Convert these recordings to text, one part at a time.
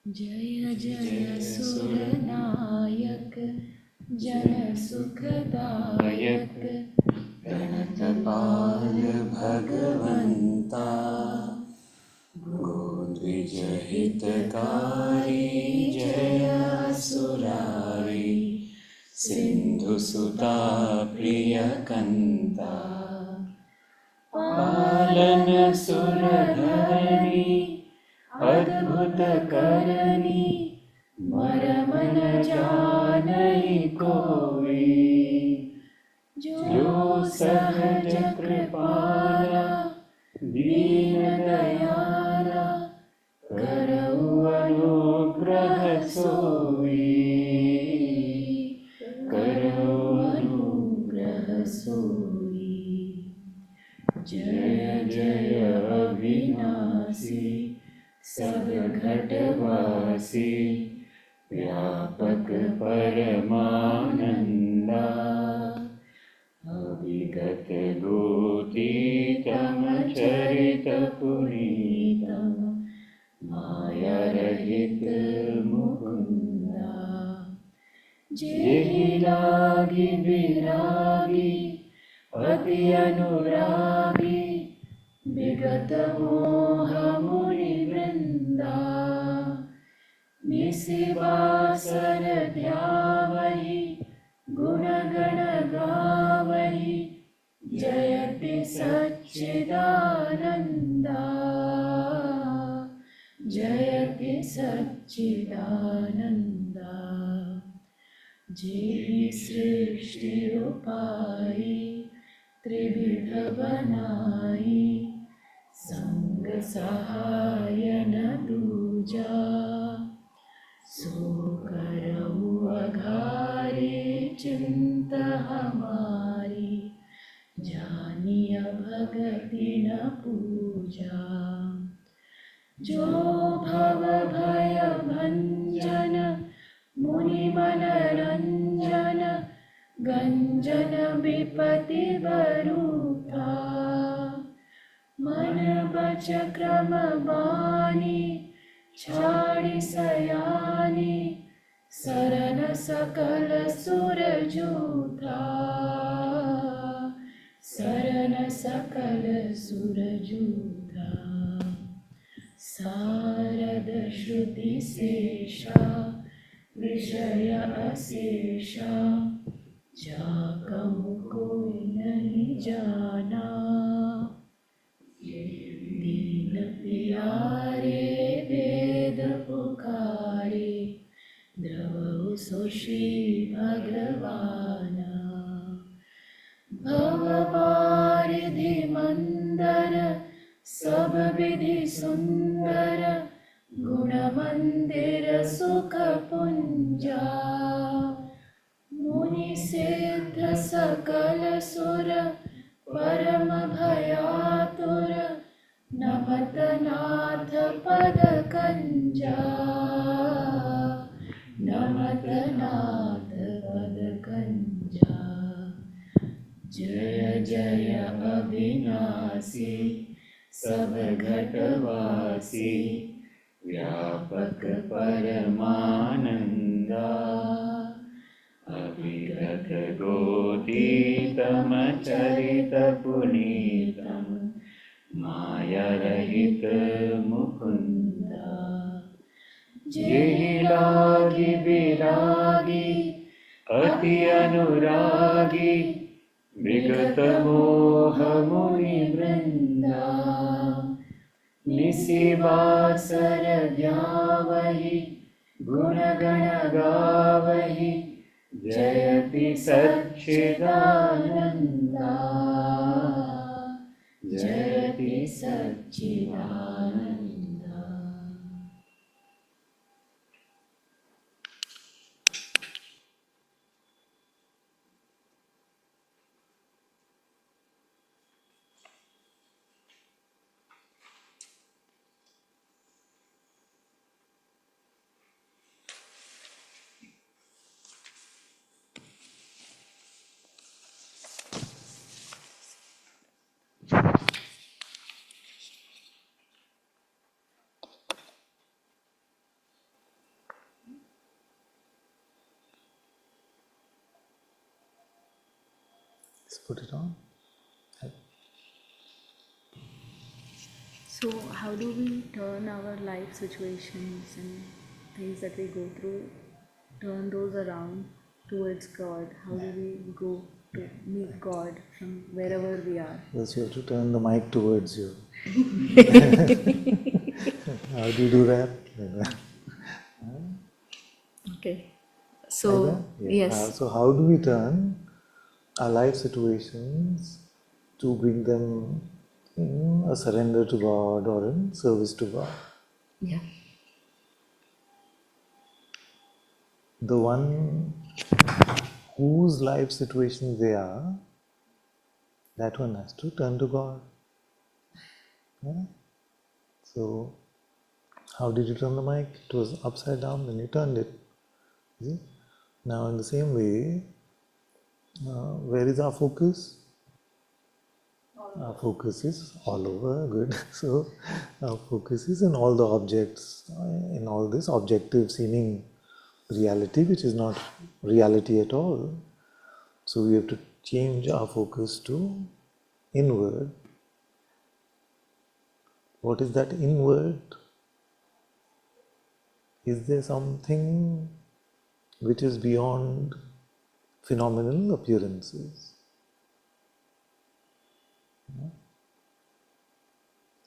जय जय सुरनायक जन सुखदायक प्रणतपाल भगवंता गोद्विज हितकारी जय असुरारी सिंधु सुता प्रियकंता पालन सुरधरणी अद्भुत करनी मरम न जानई कोई जो सहज कृपाला दीन दयाला करऊ अनुग्रह सोई करऊ अनुग्रह सोई। जय जय अविनाशी सब घटवासी व्यापक परमानंदा अविगत गोतीतम चरित पुनीतम माया रहित मुकुंदा जेहि लागी विरागी अति अनुरागी विगत मोह मुनि वृंदा निशिवासर ध्यावहि गुण गण गावहि जयति सच्चिदानंदा जयति सच्चिदानंदा। जेहि सृष्टि उपाई त्रिविध बनाई संग सहाय न दूजा सो करऊ अघारी चिंत हमारी जानिय भगति न पूजा। जो भव भय भंजन मुनि मनरंजन गंजन विपति बरूथा मन बच क्रम बानी छाड़ी सयानी सरन सकल सुर जूथा सरन सकल सुर जूथा। सारद श्रुति शेषा विषय अशेषा जाकहु कोई नहीं जाना दीन प्यारे वेद पुकारे द्रवहु सो श्री भगवाना। भववारिधि मंदर सब विधि सुंदर गुण मंदिर सुख पुंजा मुनि सिद्ध सकल सुर परम भयातुर नमत नाथ पद कंजा नमत नाथ पद कंजा। जय जय अविनाशी सब घटवासी व्यापक परमानंदा अविगत गोतीतम चरित पुनीतम माया रहित मुकुंदा जेहि लागी विरागी अति अनुरागी विगत मोह मुनि वृंदा निशिवासर ध्यावहि गुण गण गावहि जयति सच्चिदानंदा जयति Sachchidananda. Let's put it on. So, how do we turn our life situations and things that we go through, turn those around towards God? How do we go to meet God from wherever we are? First you have to turn the mic towards you. How do you do that? Like that. Okay. Like So, that? Yeah. yes. So how do we turn our life situations to bring them in a surrender to God or in service to God? Yeah. The one whose life situation they are, that one has to turn to God. Yeah? So, how did you turn the mic? It was upside down, then you turned it. See? Now, in the same way, where is our focus? Our focus is all over, good. So, our focus is in all the objects, in all this objective seeming reality, which is not reality at all. So, we have to change our focus to inward. What is that inward? Is there something which is beyond phenomenal appearances?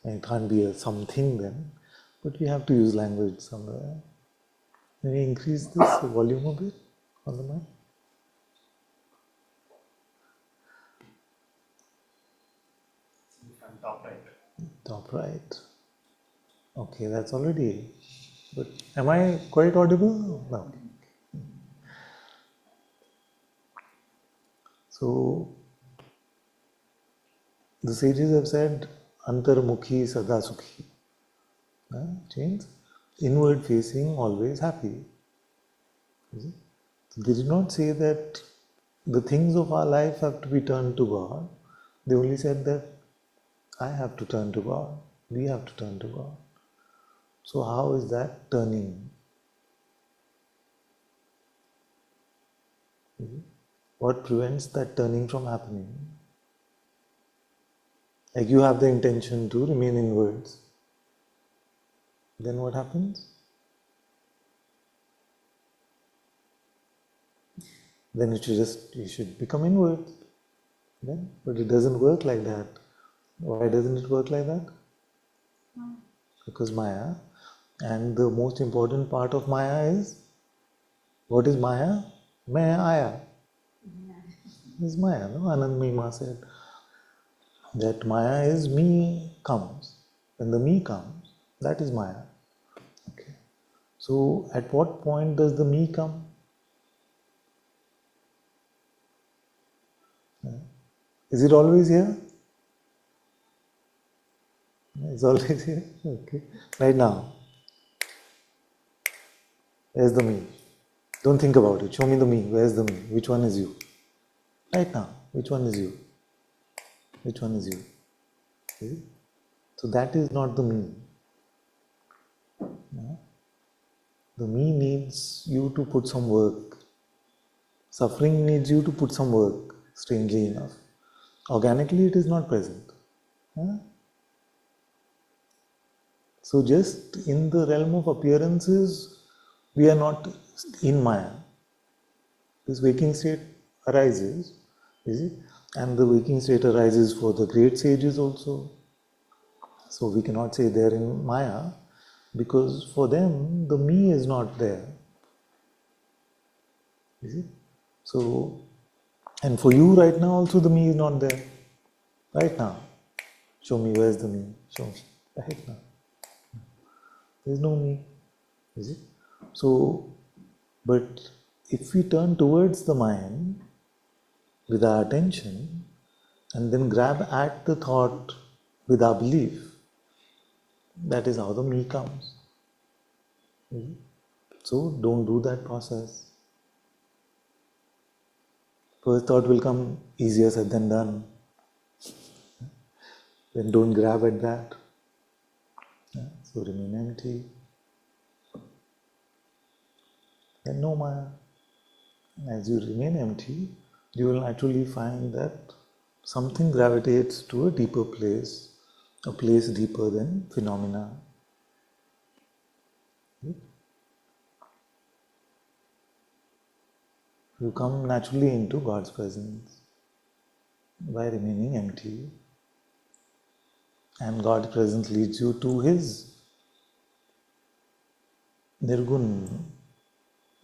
And it can't be a something then, but we have to use language somewhere. Can we increase this volume a bit on the mic? From top right. Top right. Okay, that's already. But am I quite audible? No. So the sages have said, Antarmukhi sada sukhi. Change. Inward facing, always happy. They did not say that the things of our life have to be turned to God. They only said that I have to turn to God. We have to turn to God. So how is that turning? What prevents that turning from happening? Like you have the intention to remain inwards. Then what happens? Then you should become inward. Then, but it doesn't work like that. Why doesn't it work like that? Because Maya, and the most important part of Maya is, what is Maya? Maya Aya. Is Maya, no? Anand Mima said that Maya is me comes. When the me comes, that is Maya. Okay. So at what point does the me come? Is it always here? It's always here. Okay. Right now, where's the me? Don't think about it. Show me the me. Where's the me? Which one is you? Right now, which one is you? Which one is you? See? So that is not the me. The me needs you to put some work. Suffering needs you to put some work, strangely enough. Organically, it is not present. So just in the realm of appearances, we are not in Maya. This waking state arises, is it? And the waking state arises for the great sages also. So we cannot say they are in Maya, because for them the me is not there. Is it? So, and for you right now also the me is not there. Right now. Show me where's the me. Show me. Right now. There's no me. Is it? So, but if we turn towards the mind with our attention and then grab at the thought with our belief, that is how the me comes. So don't do that process. First thought will come easier said than done. Then don't grab at that. So remain empty. Then no Maya. As you remain empty, you will naturally find that something gravitates to a deeper place, a place deeper than phenomena. You come naturally into God's presence by remaining empty, and God's presence leads you to His Nirgun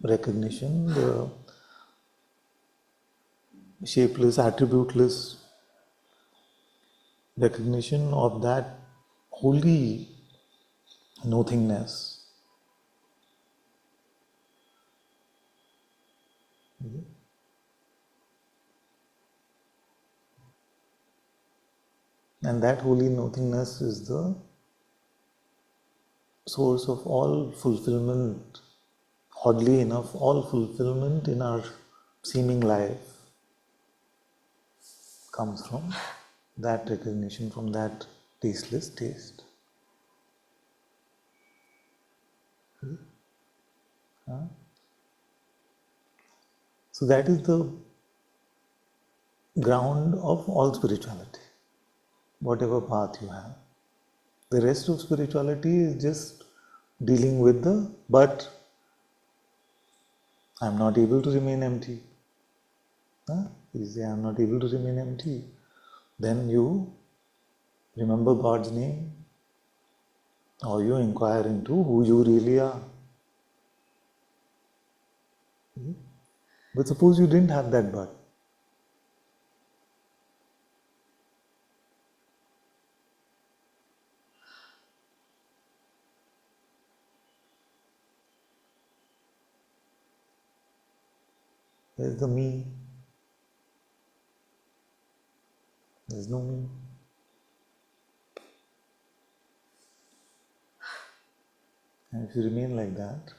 recognition, the shapeless, attributeless recognition of that holy nothingness. And that holy nothingness is the source of all fulfillment. Oddly enough, all fulfillment in our seeming life comes from that recognition, from that tasteless taste. So that is the ground of all spirituality, whatever path you have. The rest of spirituality is just dealing with the but I'm not able to remain empty. You say I'm not able to remain empty. Then you remember God's name, or you inquire into who you really are. But suppose you didn't have that but. Where's the me? There's no me. And if you remain like that,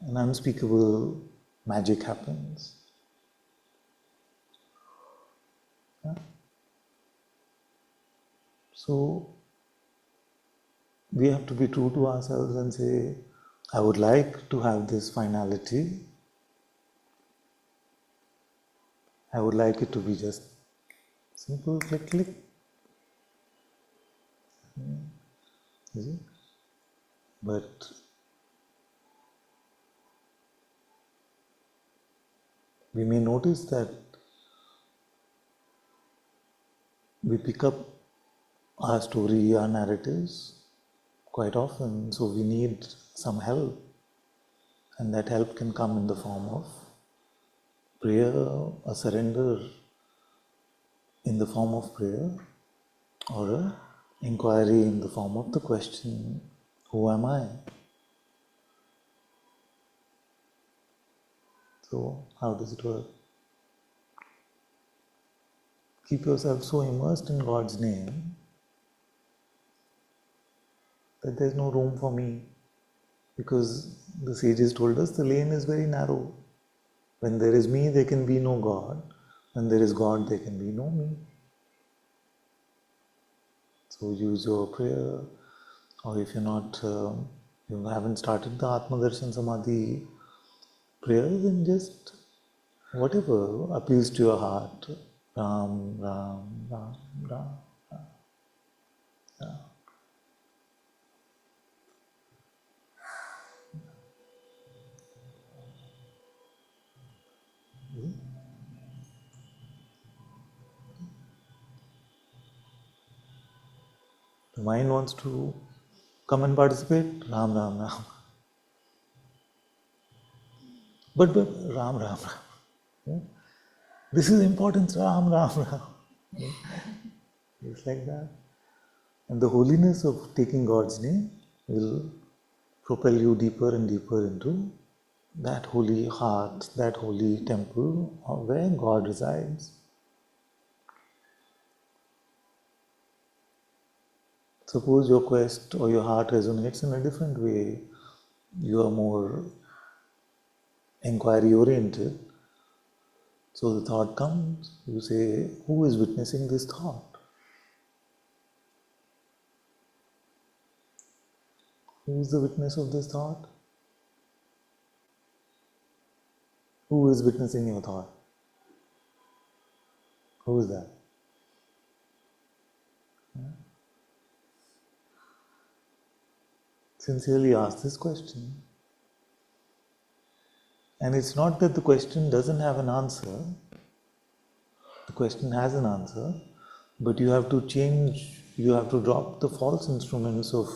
an unspeakable magic happens. So we have to be true to ourselves and say, I would like to have this finality. I would like it to be just simple click, click. You see? But we may notice that we pick up our story, our narratives quite often, so we need some help. And that help can come in the form of prayer, a surrender in the form of prayer, or an inquiry in the form of the question, who am I? So, how does it work? Keep yourself so immersed in God's name that there's no room for me. Because the sages told us the lane is very narrow. When there is me, there can be no God. When there is God, there can be no me. So use your prayer, or if you're not, you haven't started the Atma Darshan Samadhi prayer, then just whatever appeals to your heart. Ram, Ram, Ram, Ram, Ram, Ram. The mind wants to come and participate, Ram, Ram, Ram. But Ram, Ram, Ram. Yeah? This is important, Ram, Ram, Ram. Yeah? It's like that. And the holiness of taking God's name will propel you deeper and deeper into that holy heart, that holy temple where God resides. Suppose your quest or your heart resonates in a different way. You are more inquiry oriented. So the thought comes, you say, who is witnessing this thought? Who is the witness of this thought? Who is witnessing your thought? Who is that? Sincerely ask this question. And it's not that the question doesn't have an answer. The question has an answer, but you have to change, you have to drop the false instruments of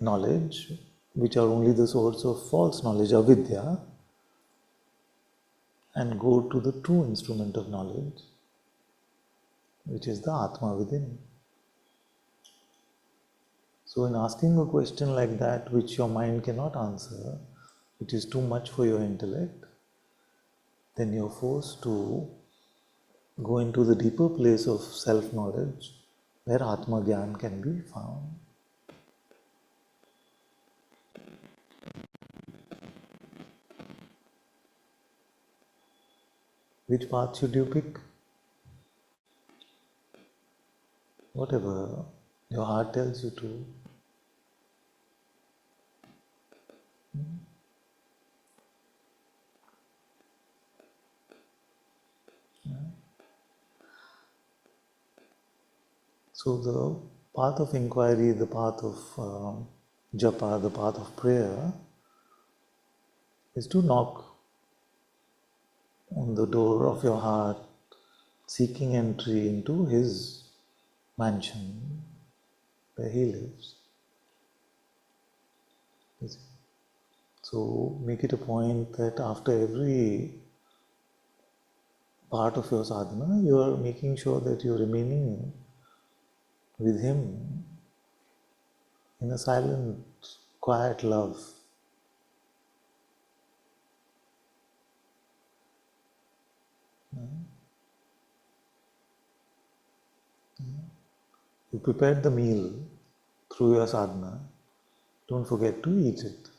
knowledge, which are only the source of false knowledge, avidya, and go to the true instrument of knowledge, which is the Atma within. So in asking a question like that, which your mind cannot answer, which is too much for your intellect, then you're forced to go into the deeper place of self-knowledge, where Atma Gyan can be found. Which path should you pick? Whatever your heart tells you to. So the path of inquiry, the path of japa, the path of prayer is to knock on the door of your heart, seeking entry into his mansion where he lives. So make it a point that after every part of your sadhana, you are making sure that you're remaining with him in a silent, quiet love. You prepared the meal through your sadhana, don't forget to eat it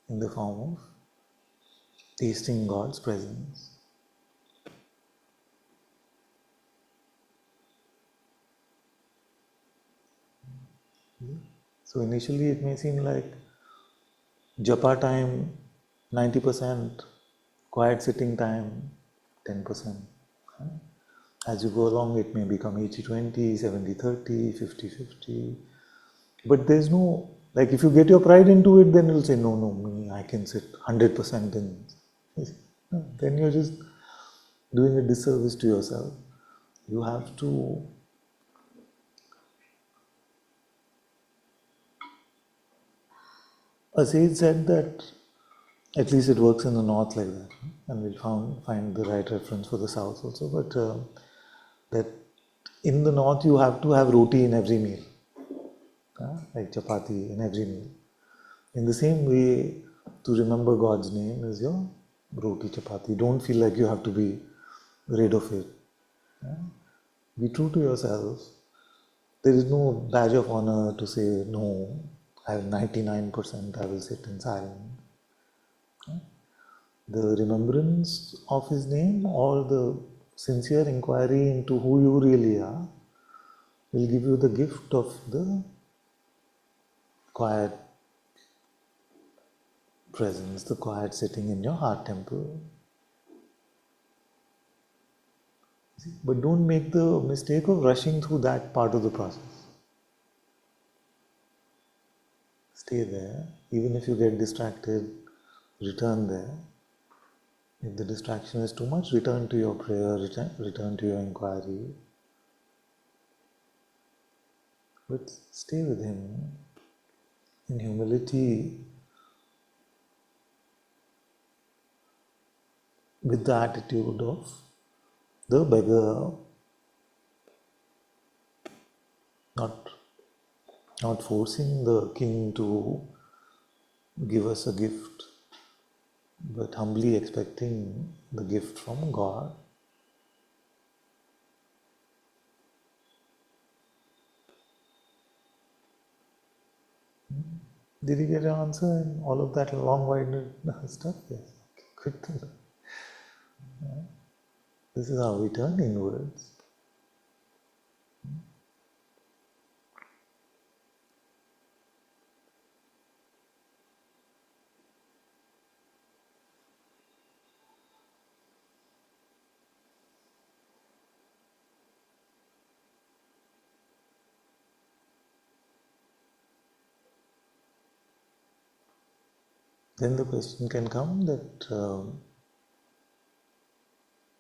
in the form of tasting God's presence. So initially it may seem like japa time 90%, quiet sitting time 10%. As you go along it may become 80-20, 70-30, 50-50. But there's no, like if you get your pride into it, then you'll say, no, me, I can sit 100% in. Then you're just doing a disservice to yourself. You have to a sage said that, at least it works in the north like that, and we'll find the right reference for the south also, but that in the north you have to have roti in every meal, like chapati in every meal. In the same way, to remember God's name is your roti chapati. Don't feel like you have to be rid of it. Be true to yourself. There is no badge of honor to say, no, I have 99%, I will sit in silence. The remembrance of his name or the sincere inquiry into who you really are will give you the gift of the quiet presence, the quiet sitting in your heart temple. But don't make the mistake of rushing through that part of the process. Stay there. Even if you get distracted, return there. If the distraction is too much, return to your prayer, return to your inquiry. But stay with him in humility, with the attitude of the beggar, not forcing the king to give us a gift, but humbly expecting the gift from God. Did you get an answer in all of that long-winded stuff? Yes. Good to know. This is how we turn inwards. then the question can come that,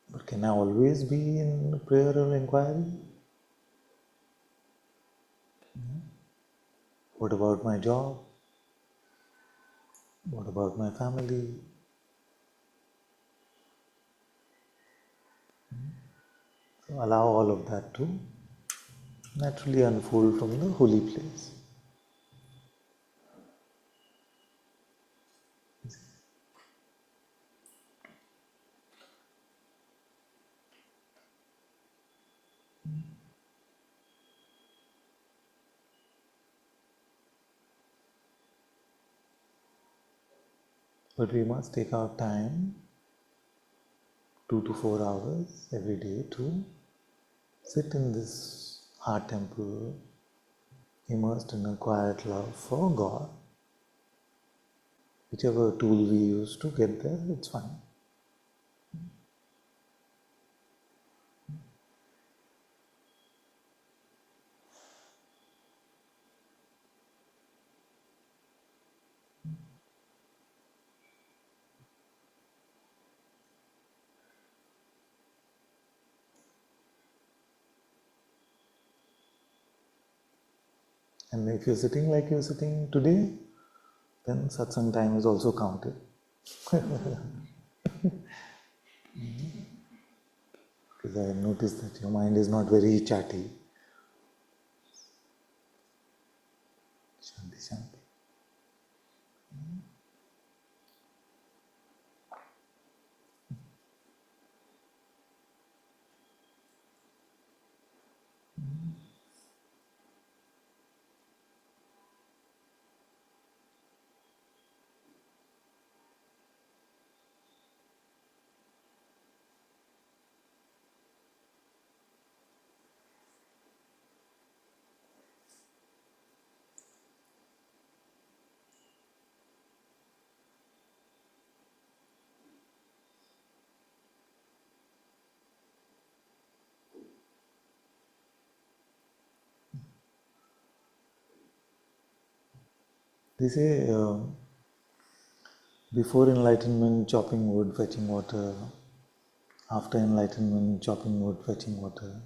but can I always be in prayer or inquiry? What about my job? What about my family? So allow all of that to naturally unfold from the holy place. But we must take our time, 2 to 4 hours every day, to sit in this heart temple, immersed in a quiet love for God. Whichever tool we use to get there, it's fine. And if you're sitting like you're sitting today, then satsang time is also counted. Because I noticed that your mind is not very chatty. Shanti, shanti. They say before enlightenment, chopping wood, fetching water. After enlightenment, chopping wood, fetching water.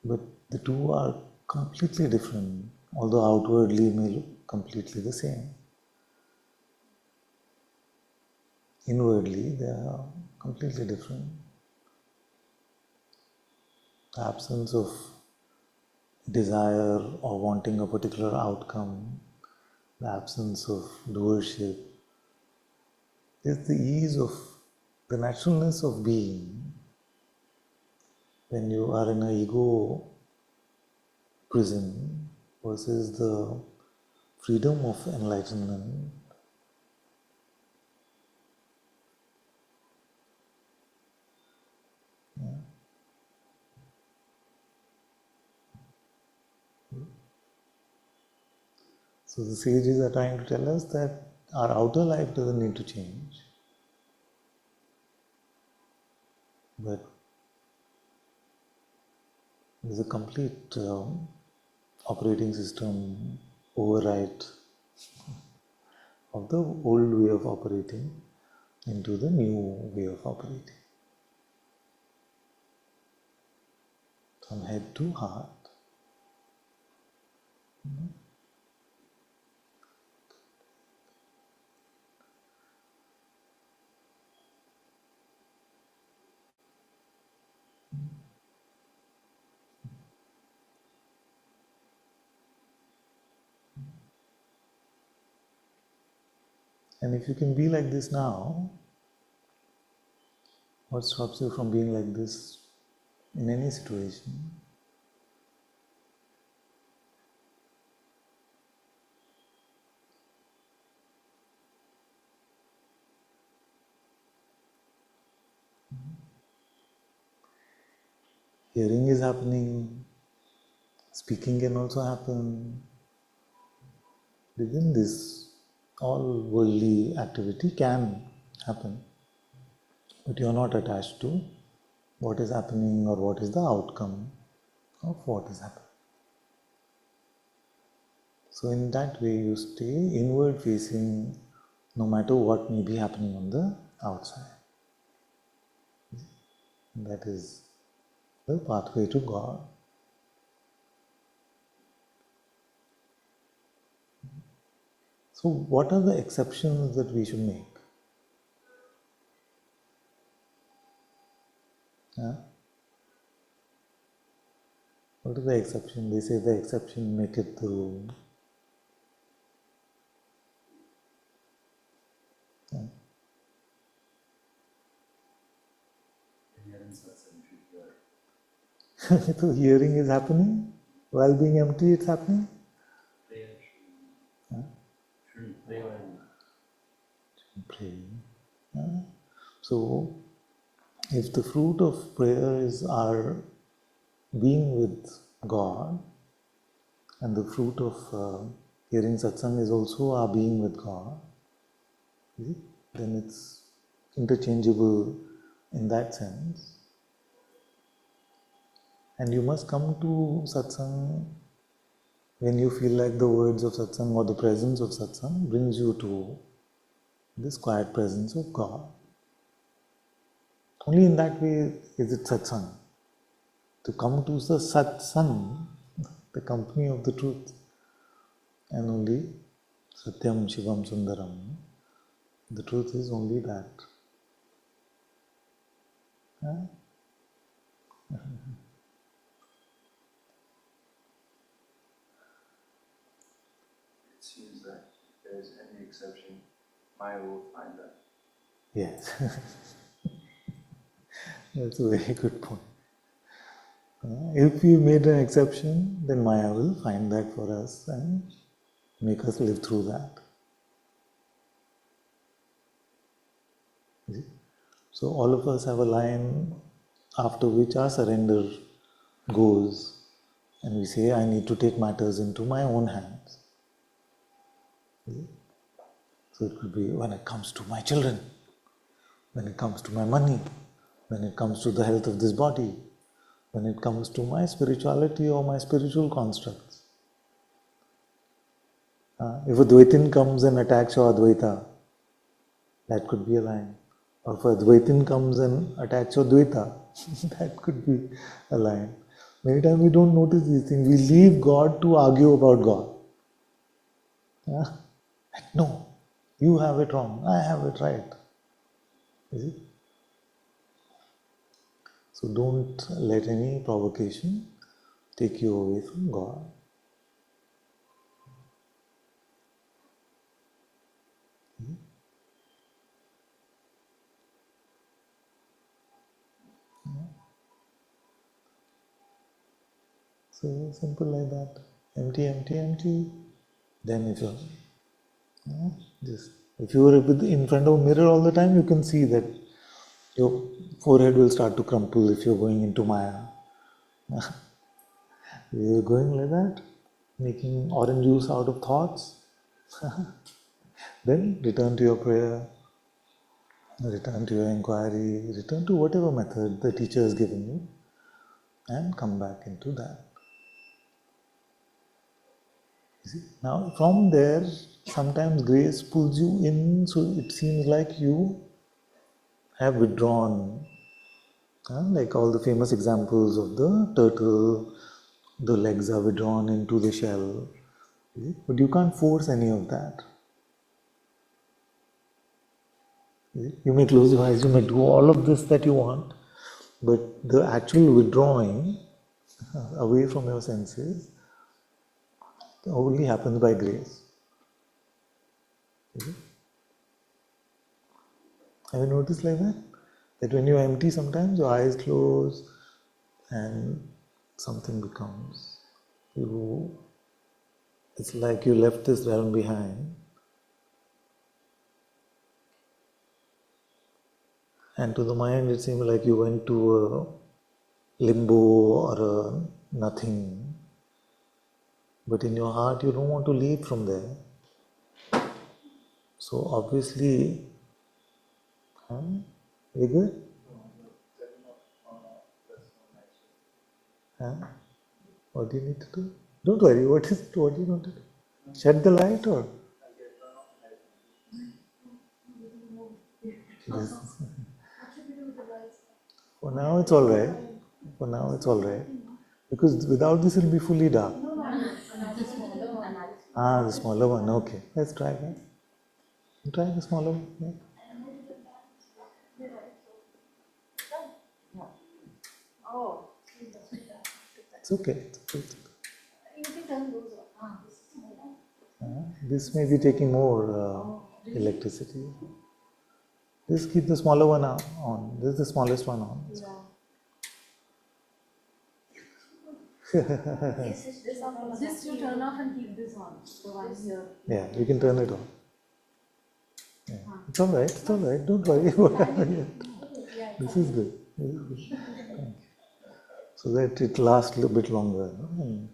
But the two are completely different, although outwardly may look completely the same. Inwardly, they are completely different. The absence of desire or wanting a particular outcome, the absence of doership, is the ease of the naturalness of being. When you are in an ego prison versus the freedom of enlightenment, so the sages are trying to tell us that our outer life doesn't need to change, but there's a complete operating system override of the old way of operating into the new way of operating. From head to heart. And if you can be like this now, what stops you from being like this in any situation? Hearing is happening, speaking can also happen. Within this, all worldly activity can happen, but you are not attached to what is happening or what is the outcome of what is happening. So in that way you stay inward facing no matter what may be happening on the outside. And that is the pathway to God. So what are the exceptions that we should make? What are the exceptions? They say the exception maketh the rule. So hearing is happening, while being empty it's happening. Pray. So, if the fruit of prayer is our being with God, and the fruit of hearing satsang is also our being with God, then it's interchangeable in that sense. And you must come to satsang when you feel like the words of satsang or the presence of satsang brings you to this quiet presence of God. Only in that way is it satsang. To come to the satsang, the company of the truth, and only satyam shivam sundaram. The truth is only that. It seems that if there is any exception, Maya will find that. Yes. That's a very good point. If we made an exception, then Maya will find that for us and make us live through that. So all of us have a line after which our surrender goes, and we say, I need to take matters into my own hands. So it could be when it comes to my children, when it comes to my money, when it comes to the health of this body, when it comes to my spirituality or my spiritual constructs. If a Dvaitin comes and attacks your Advaita, that could be a line. Or if a Dvaitin comes and attacks your Dvaita, that could be a line. Many times we don't notice these things. We leave God to argue about God. No, you have it wrong, I have it right. Is it? So don't let any provocation take you away from God. So simple like that. Empty, empty, empty. Then if you are in front of a mirror all the time, you can see that your forehead will start to crumple if you're going into Maya. You're going like that, making orange juice out of thoughts. Then return to your prayer, return to your inquiry, return to whatever method the teacher has given you, and come back into that. You see? Now from there, sometimes grace pulls you in, so it seems like you have withdrawn. Like all the famous examples of the turtle, the legs are withdrawn into the shell. But you can't force any of that. You may close your eyes, you may do all of this that you want, but the actual withdrawing away from your senses only happens by grace. Have you noticed like that? That when you're empty sometimes your eyes close and something becomes. It's like you left this realm behind. And to the mind it seems like you went to a limbo or a nothing. But in your heart you don't want to leave from there. So obviously, you good? What do you need to do? Don't worry, what do you want to do? Shut the light or? This, for now it's alright. For now it's alright. Because without this it'll be fully dark. Ah, the smaller one, okay. Let's try that. Try the smaller one. Yeah. It's okay. It's okay. This may be taking more electricity. Just keep the smaller one on. This is the smallest one on. This you turn off and keep this on. The one here. Yeah, you can turn it on. Yeah. It's alright, it's alright. Don't worry about it. This is good. This is good. Thank you. So that it lasts a little bit longer. And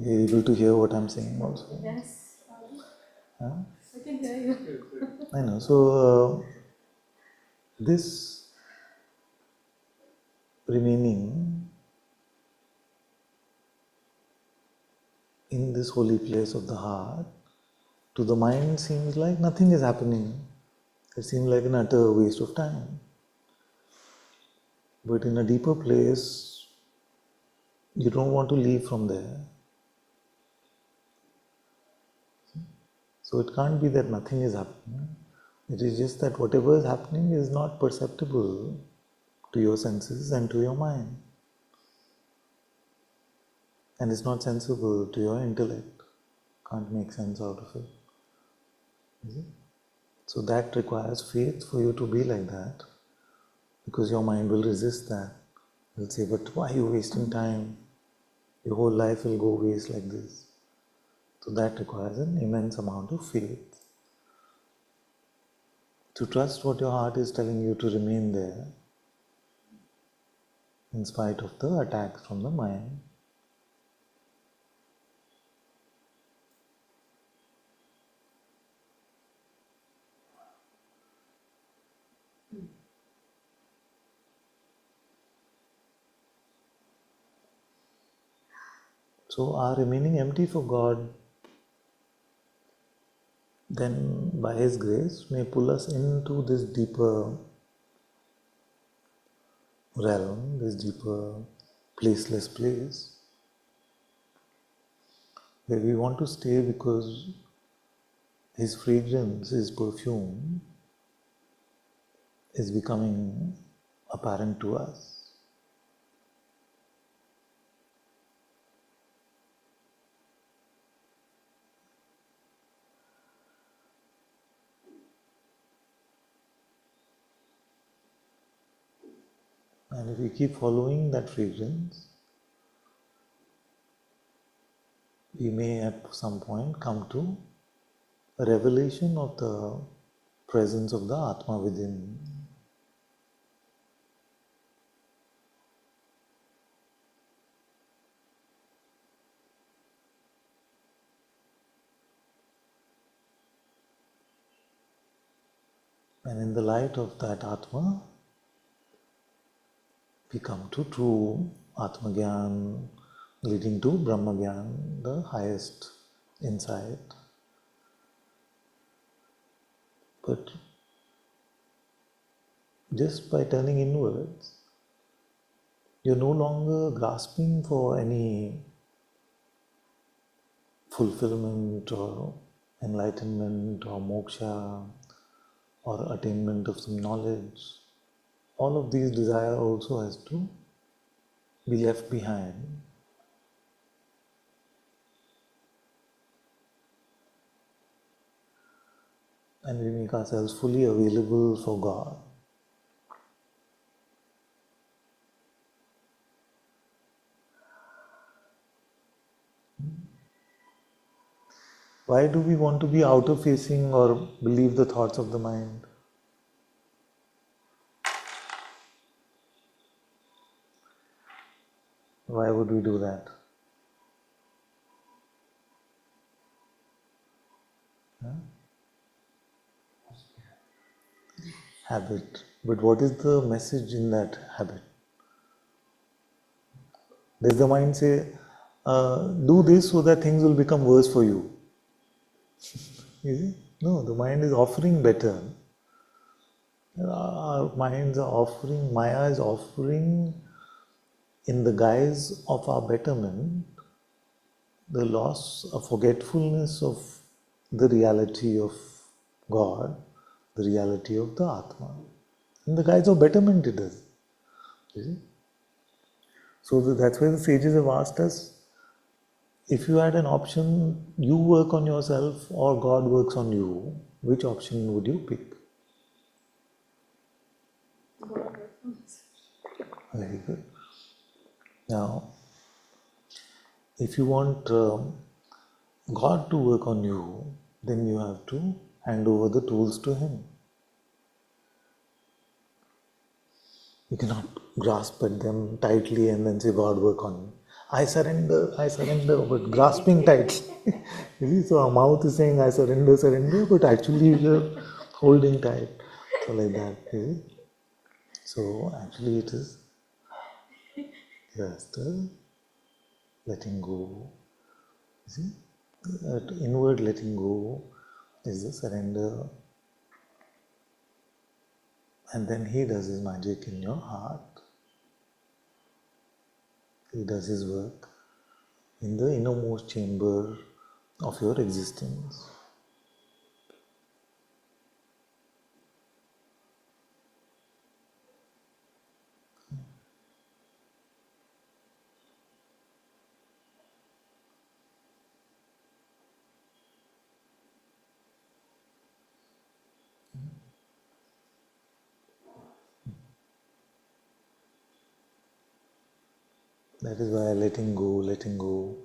you're able to hear what I'm saying also. Yes. Huh? I can hear you. I know. So this remaining in this holy place of the heart, to the mind seems like nothing is happening. It seems like an utter waste of time. But in a deeper place, you don't want to leave from there. So it can't be that nothing is happening. It is just that whatever is happening is not perceptible to your senses and to your mind. And it's not sensible to your intellect. Can't make sense out of it. Is it? So that requires faith for you to be like that, because your mind will resist that. It will say, but why are you wasting time? Your whole life will go waste like this. So that requires an immense amount of faith. To trust what your heart is telling you to remain there, in spite of the attacks from the mind. So our remaining empty for God, then by His grace may pull us into this deeper realm, this deeper placeless place, where we want to stay because His fragrance, His perfume is becoming apparent to us. And if we keep following that fragrance, we may at some point come to a revelation of the presence of the Atma within. And in the light of that Atma, we come to true Atma Gyan, leading to Brahma Gyan, the highest insight. But just by turning inwards, you're no longer grasping for any fulfillment or enlightenment or moksha or attainment of some knowledge. All of these desire also has to be left behind. And we make ourselves fully available for God. Why do we want to be outer facing or believe the thoughts of the mind? Why would we do that? Huh? Habit. But what is the message in that habit? Does the mind say, do this so that things will become worse for you? Is it? No, the mind is offering better. Our minds are offering, Maya is offering in the guise of our betterment the loss of forgetfulness of the reality of God, the reality of the Atma. In the guise of betterment it does. You see? So that's why the sages have asked us, if you had an option, you work on yourself or God works on you, which option would you pick? Very good. Now, if you want God to work on you, then you have to hand over the tools to Him. You cannot grasp at them tightly and then say, God, work on me. I surrender, but grasping tight. You see, so our mouth is saying, I surrender, but actually we are holding tight. So like that, you see. So actually it is just letting go. You see, that inward letting go is the surrender. And then He does His magic in your heart. He does His work in the innermost chamber of your existence. That is why letting go,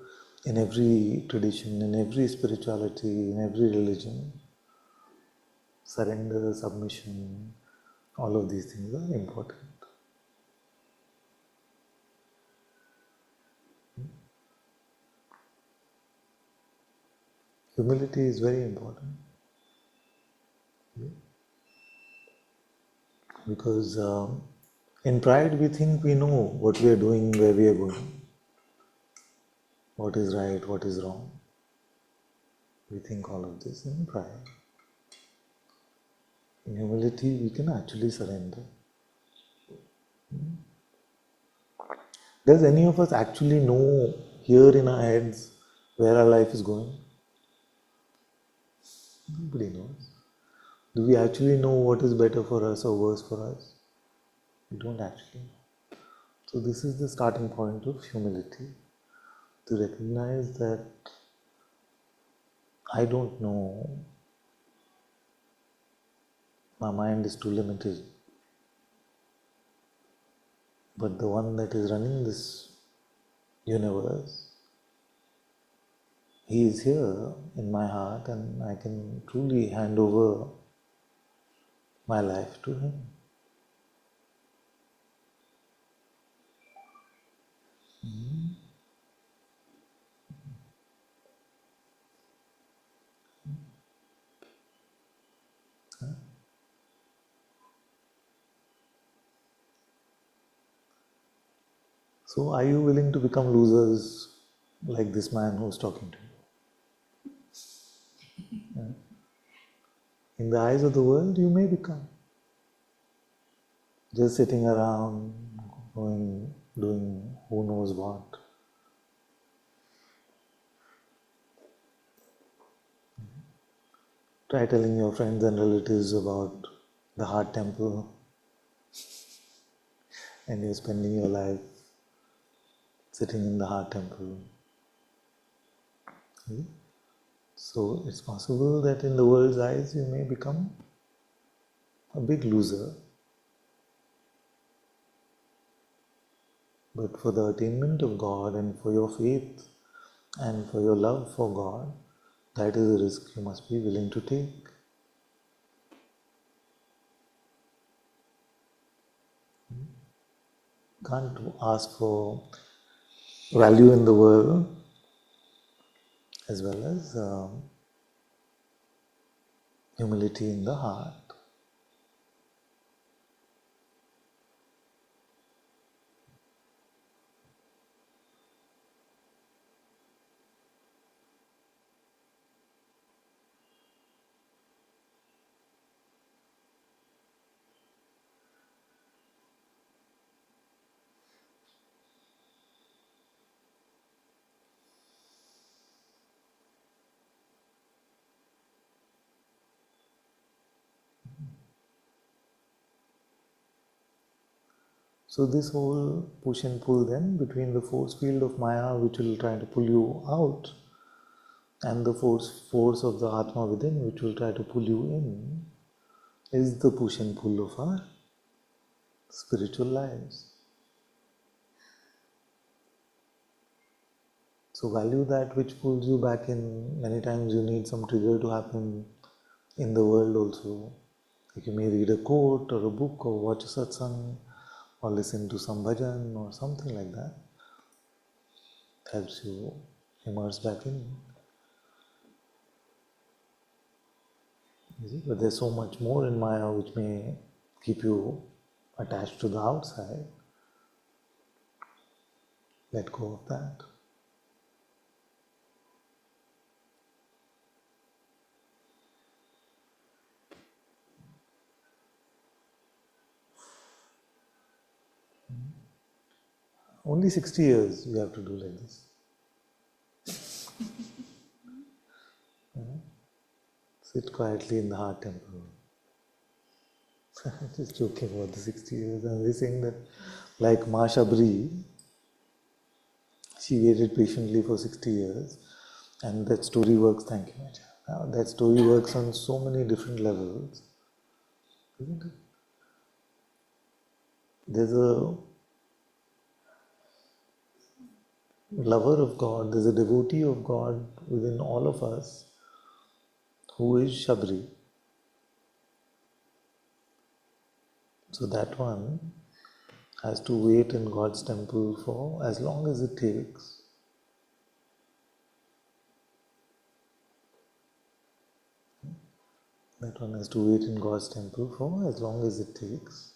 in every tradition, in every spirituality, in every religion, surrender, submission, all of these things are important. Humility is very important. Because in pride we think we know what we are doing, where we are going, what is right, what is wrong. We think all of this in pride. In humility we can actually surrender. Does any of us actually know here in our heads where our life is going? Nobody knows. Do we actually know what is better for us or worse for us? We don't actually know. So this is the starting point of humility, to recognize that I don't know, my mind is too limited, but the one that is running this universe, He is here in my heart and I can truly hand over my life to Him. So are you willing to become losers like this man who's talking to you? In the eyes of the world, you may become. Just sitting around, doing who knows what. Try telling your friends and relatives about the heart temple and you're spending your life sitting in the heart temple. Okay? So it's possible that in the world's eyes you may become a big loser. But for the attainment of God and for your faith and for your love for God, that is a risk you must be willing to take. Can't ask for value in the world as well as humility in the heart. So this whole push and pull then between the force field of Maya, which will try to pull you out, and the force of the Atma within, which will try to pull you in, is the push and pull of our spiritual lives. So value that which pulls you back in. Many times you need some trigger to happen in the world also. Like you may read a quote or a book or watch a satsang or listen to some bhajan or something like that. It helps you immerse back in. You see? But there's so much more in Maya which may keep you attached to the outside. Let go of that. Only 60 years you have to do like this. Sit quietly in the heart temple. Just joking about the 60 years. I'm just saying that, like Ma Shabri, she waited patiently for 60 years, and that story works. Thank you, Maja. Now, that story works on so many different levels, isn't it? There's a lover of God, there's a devotee of God within all of us who is Shabri. So that one has to wait in God's temple for as long as it takes. That one has to wait in God's temple for as long as it takes.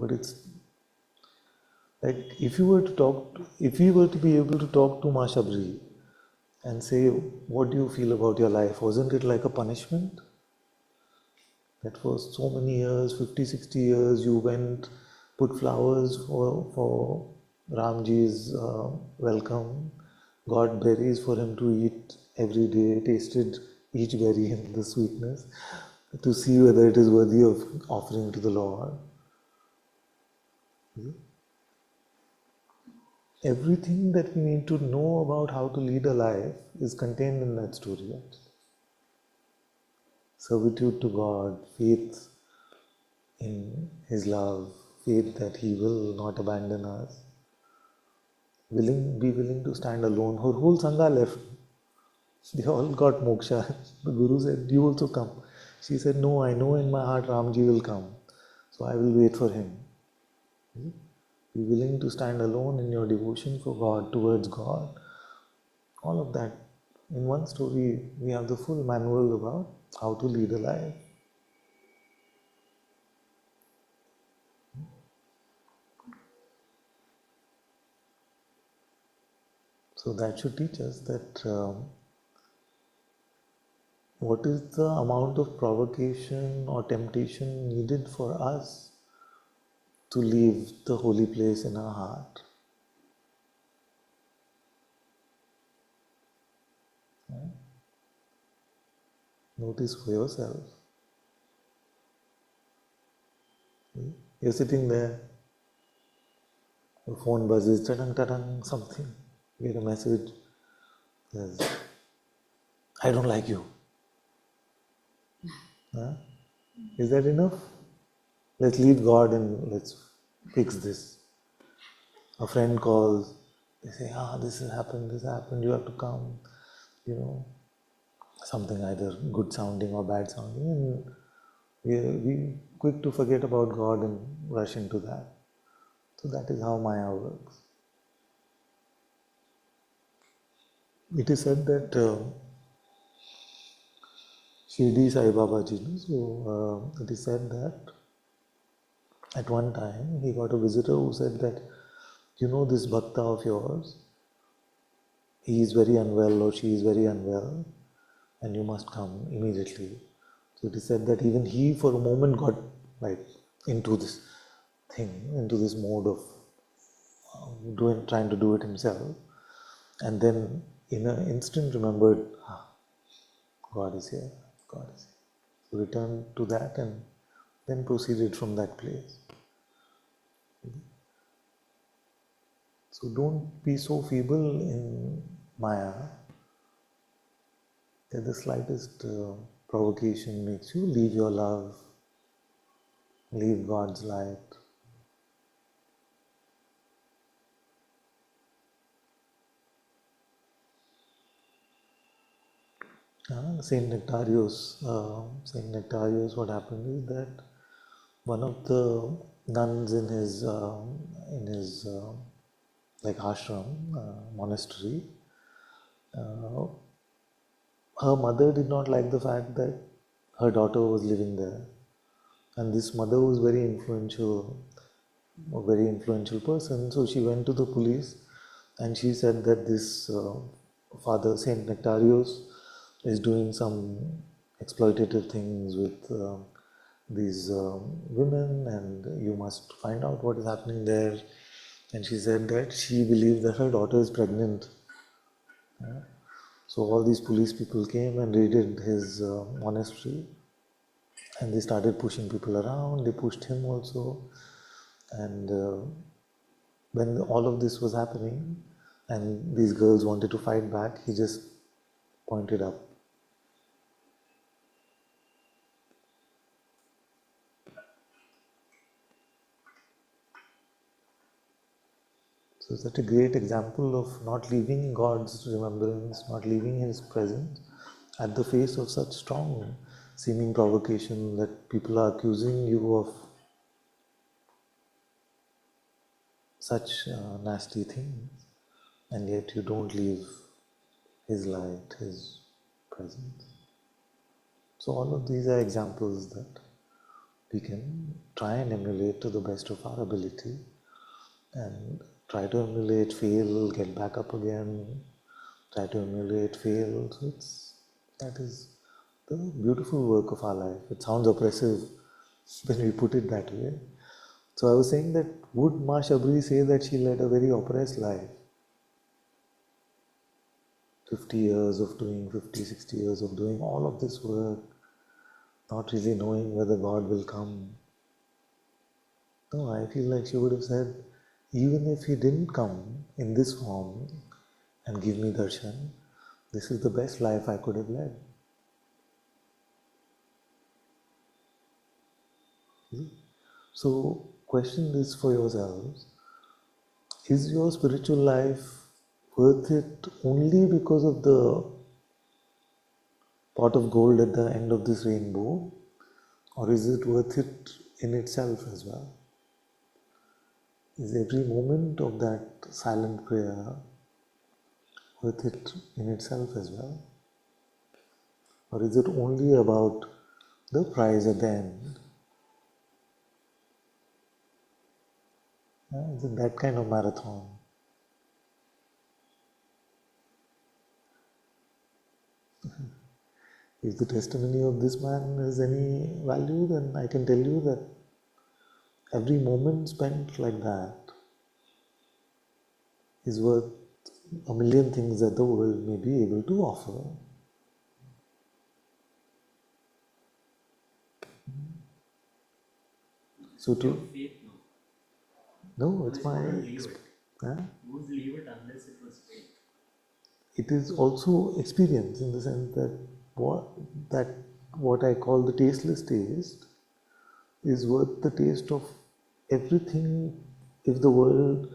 But it's like if we were to be able to talk to Ma Shabri and say, what do you feel about your life? Wasn't it like a punishment? That for so many years, 50, 60 years, you went, put flowers for Ramji's welcome, got berries for him to eat every day, tasted each berry and the sweetness, to see whether it is worthy of offering to the Lord. Everything that we need to know about how to lead a life is contained in that story. Servitude to God, faith in His love, faith that He will not abandon us, be willing to stand alone. Her whole Sangha left. They all got moksha. The Guru said, you also come. She said, no, I know in my heart Ramji will come, so I will wait for him. Be willing to stand alone in your devotion for God, towards God. All of that. In one story, we have the full manual about how to lead a life. So that should teach us that what is the amount of provocation or temptation needed for us to leave the holy place in our heart. Notice for yourself. You're sitting there, your phone buzzes, ta-dang, something. You get a message, says, I don't like you. Is that enough? Let's leave God and let's fix this. A friend calls, they say, this has happened, you have to come, something either good sounding or bad sounding, and we quick to forget about God and rush into that. So that is how Maya works. It is said that Shirdi Sai Baba Ji, it is said that at one time he got a visitor who said that, this bhakta of yours, he is very unwell or she is very unwell, and you must come immediately. So it is said that even he for a moment got into this thing, into this mode of trying to do it himself. And then in an instant remembered, God is here, God is here. So returned to that and then proceeded from that place. So don't be so feeble in Maya that the slightest provocation makes you leave your love, leave God's light. Saint Nectarius, what happened is that one of the nuns in his like ashram, monastery, her mother did not like the fact that her daughter was living there, and this mother was a very influential person. So she went to the police, and she said that this Father Saint Nectarius is doing some exploitative things with these women, and you must find out what is happening there. And she said that she believes that her daughter is pregnant. So all these police people came and raided his monastery, and they started pushing people around. They pushed him also, and when all of this was happening and these girls wanted to fight back, he just pointed up. So such a great example of not leaving God's remembrance, not leaving His presence at the face of such strong seeming provocation that people are accusing you of such nasty things, and yet you don't leave His light, His presence. So all of these are examples that we can try and emulate to the best of our ability, and try to emulate, fail, get back up again, try to emulate, fail. So that is the beautiful work of our life. It sounds oppressive when we put it that way. So I was saying that would Ma Shabri say that she led a very oppressed life? 50 years of doing, 50, 60 years of doing all of this work, not really knowing whether God will come. No, I feel like she would have said, even if He didn't come in this form and give me darshan, this is the best life I could have led. So, question this for yourselves. Is your spiritual life worth it only because of the pot of gold at the end of this rainbow? Or is it worth it in itself as well? Is every moment of that silent prayer worth it in itself as well? Or is it only about the prize at the end? Is it that kind of marathon? If the testimony of this man has any value, then I can tell you that every moment spent like that is worth a million things that the world may be able to offer. So Your faith, no, it's my. You would leave it unless it was faith. It is also experience in the sense that what I call the tasteless taste is worth the taste of everything if the world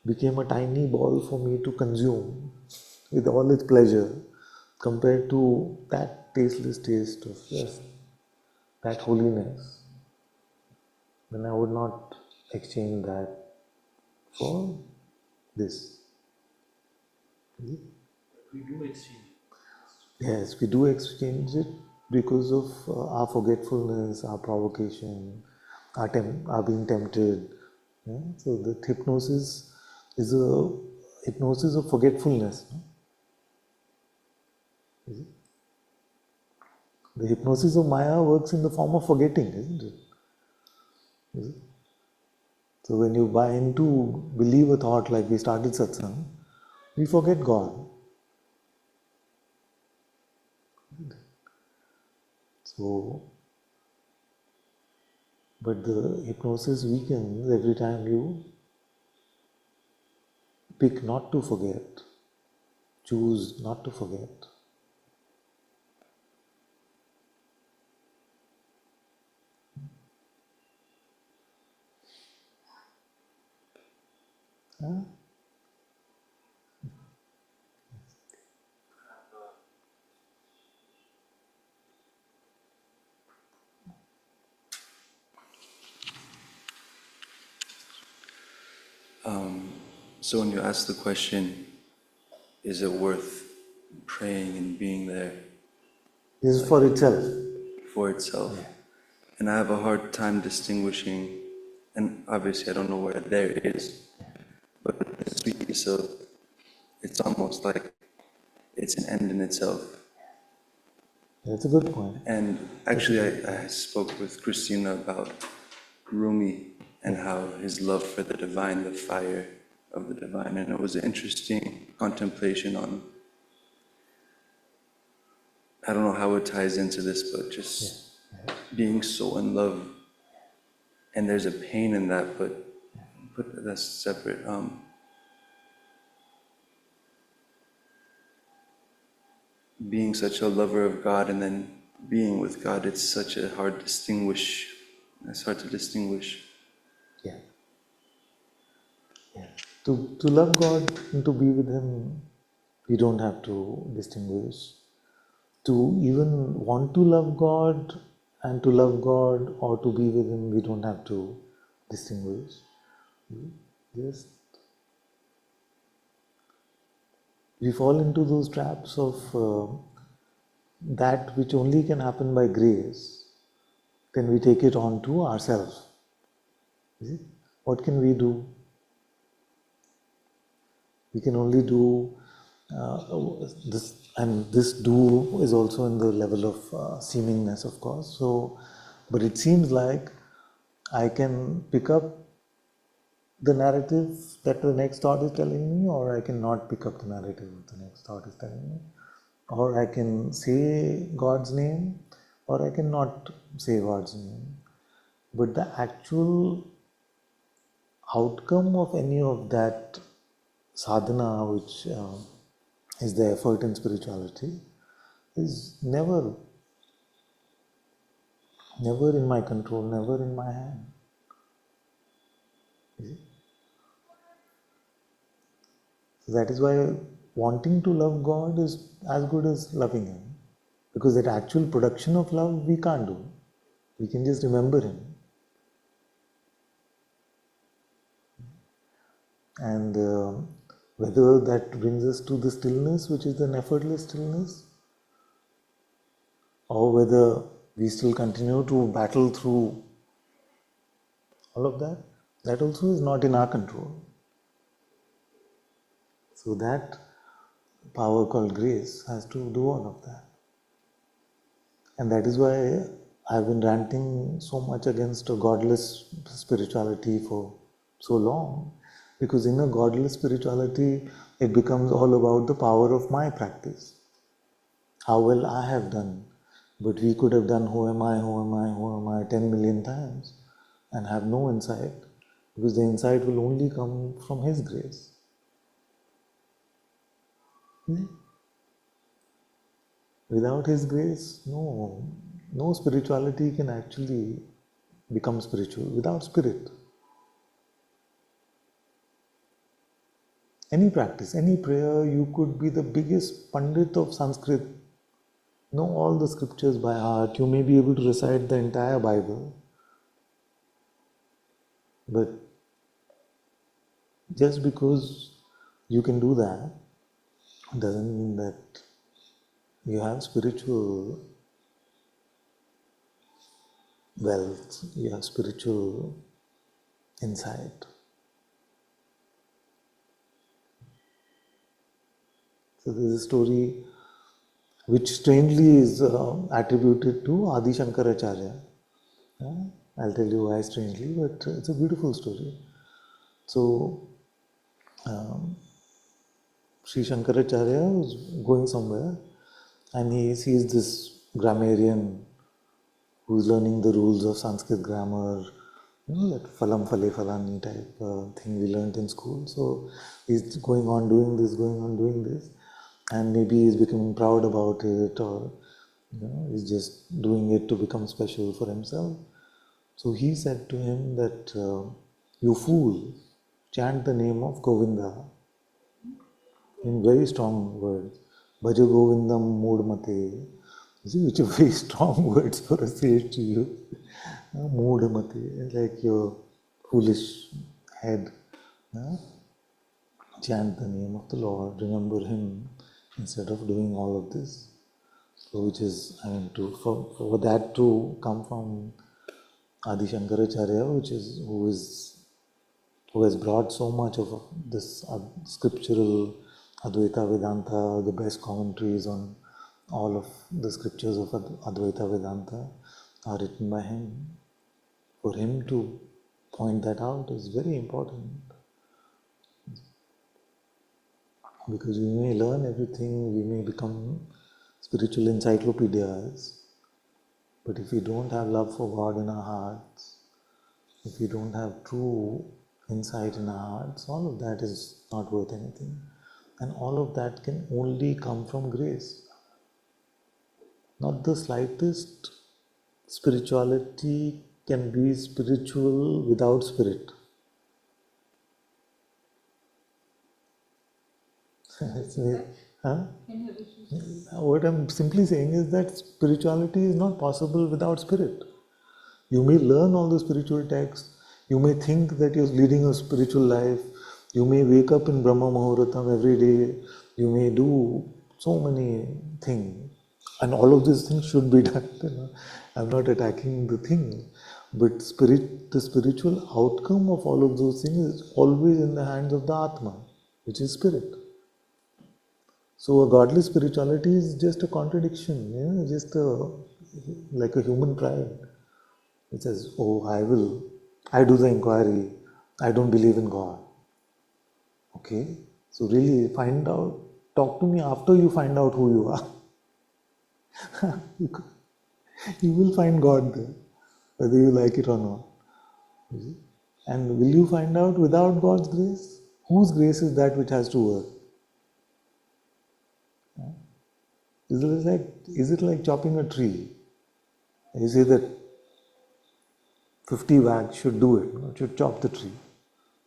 became a tiny ball for me to consume with all its pleasure compared to that tasteless taste of just that holiness, then I would not exchange that for this. We do exchange it. Yes, we do exchange it because of our forgetfulness, our provocation, our being tempted. Yeah? So the hypnosis is a hypnosis of forgetfulness. No? Is it? The hypnosis of Maya works in the form of forgetting, isn't it? Is it? So when you buy into, believe a thought like we started Satsang, we forget God. So, but the hypnosis weakens every time you pick not to forget, choose not to forget. Huh? So when you ask the question, is it worth praying and being there This is for itself. for itself? And I have a hard time distinguishing, and obviously I don't know where there is, but the sweet so it's almost like it's an end in itself. That's a good point. And actually I spoke with Christina about Rumi and how his love for the divine, the fire of the divine, and it was an interesting contemplation on, I don't know how it ties into this, but just being so in love, and there's a pain in that, but that's separate. Being such a lover of God and then being with God, it's such a hard distinguish. It's hard to distinguish. Yeah. To love God and to be with Him, we don't have to distinguish. To even want to love God and to love God or to be with Him, we don't have to distinguish. Just we fall into those traps of that which only can happen by grace. Then we take it on to ourselves. Is it? What can we do? We can only do this, and this do is also in the level of seemingness, of course. So, but it seems like I can pick up the narrative that the next thought is telling me, or I can not pick up the narrative that the next thought is telling me, or I can say God's name, or I can not say God's name. But the actual outcome of any of that sadhana, which is the effort in spirituality, is never in my control, never in my hand. So that is why wanting to love God is as good as loving Him, because that actual production of love we can't do. We can just remember Him. And whether that brings us to the stillness, which is an effortless stillness, or whether we still continue to battle through all of that, that also is not in our control. So that power called grace has to do all of that. And that is why I've been ranting so much against a godless spirituality for so long. Because in a godless spirituality, it becomes all about the power of my practice. How well I have done. But we could have done who am I 10 million times and have no insight. Because the insight will only come from His grace. Without His grace, no spirituality can actually become spiritual. Without spirit, any practice, any prayer, you could be the biggest Pandit of Sanskrit, know all the scriptures by heart, you may be able to recite the entire Bible, but just because you can do that doesn't mean that you have spiritual wealth, you have spiritual insight. So there is a story which strangely is attributed to Adi Shankaracharya. I'll tell you why strangely, but it's a beautiful story. So, Sri Shankaracharya was going somewhere and he sees this grammarian who's learning the rules of Sanskrit grammar, that phalam phale phalani type thing we learned in school. So he's going on doing this, and maybe he's becoming proud about it, or he's just doing it to become special for himself. So he said to him that, you fool, chant the name of Govinda in very strong words. Bhaja Govindam Moodmate. Which are very strong words for a sage to use. Moodmate, like your foolish head. Chant the name of the Lord, remember Him instead of doing all of this. So which is, for that to come from Adi Shankaracharya, who has brought so much of this scriptural Advaita Vedanta, the best commentaries on all of the scriptures of Advaita Vedanta are written by him. For him to point that out is very important. Because we may learn everything, we may become spiritual encyclopedias, but if we don't have love for God in our hearts, if we don't have true insight in our hearts, all of that is not worth anything. And all of that can only come from grace. Not the slightest spirituality can be spiritual without spirit. What I'm simply saying is that spirituality is not possible without spirit. You may learn all the spiritual texts, you may think that you're leading a spiritual life, you may wake up in Brahma Muhurtam every day, you may do so many things, and all of these things should be done. I'm not attacking the thing, but the spiritual outcome of all of those things is always in the hands of the Atma, which is spirit. So a godly spirituality is just a contradiction, just like a human pride. It says, oh, I do the inquiry, I don't believe in God. Okay, so really talk to me after you find out who you are. You will find God there, whether you like it or not. And will you find out without God's grace? Whose grace is that which has to work? Is it like chopping a tree? You say that 50 wags should do it, should chop the tree.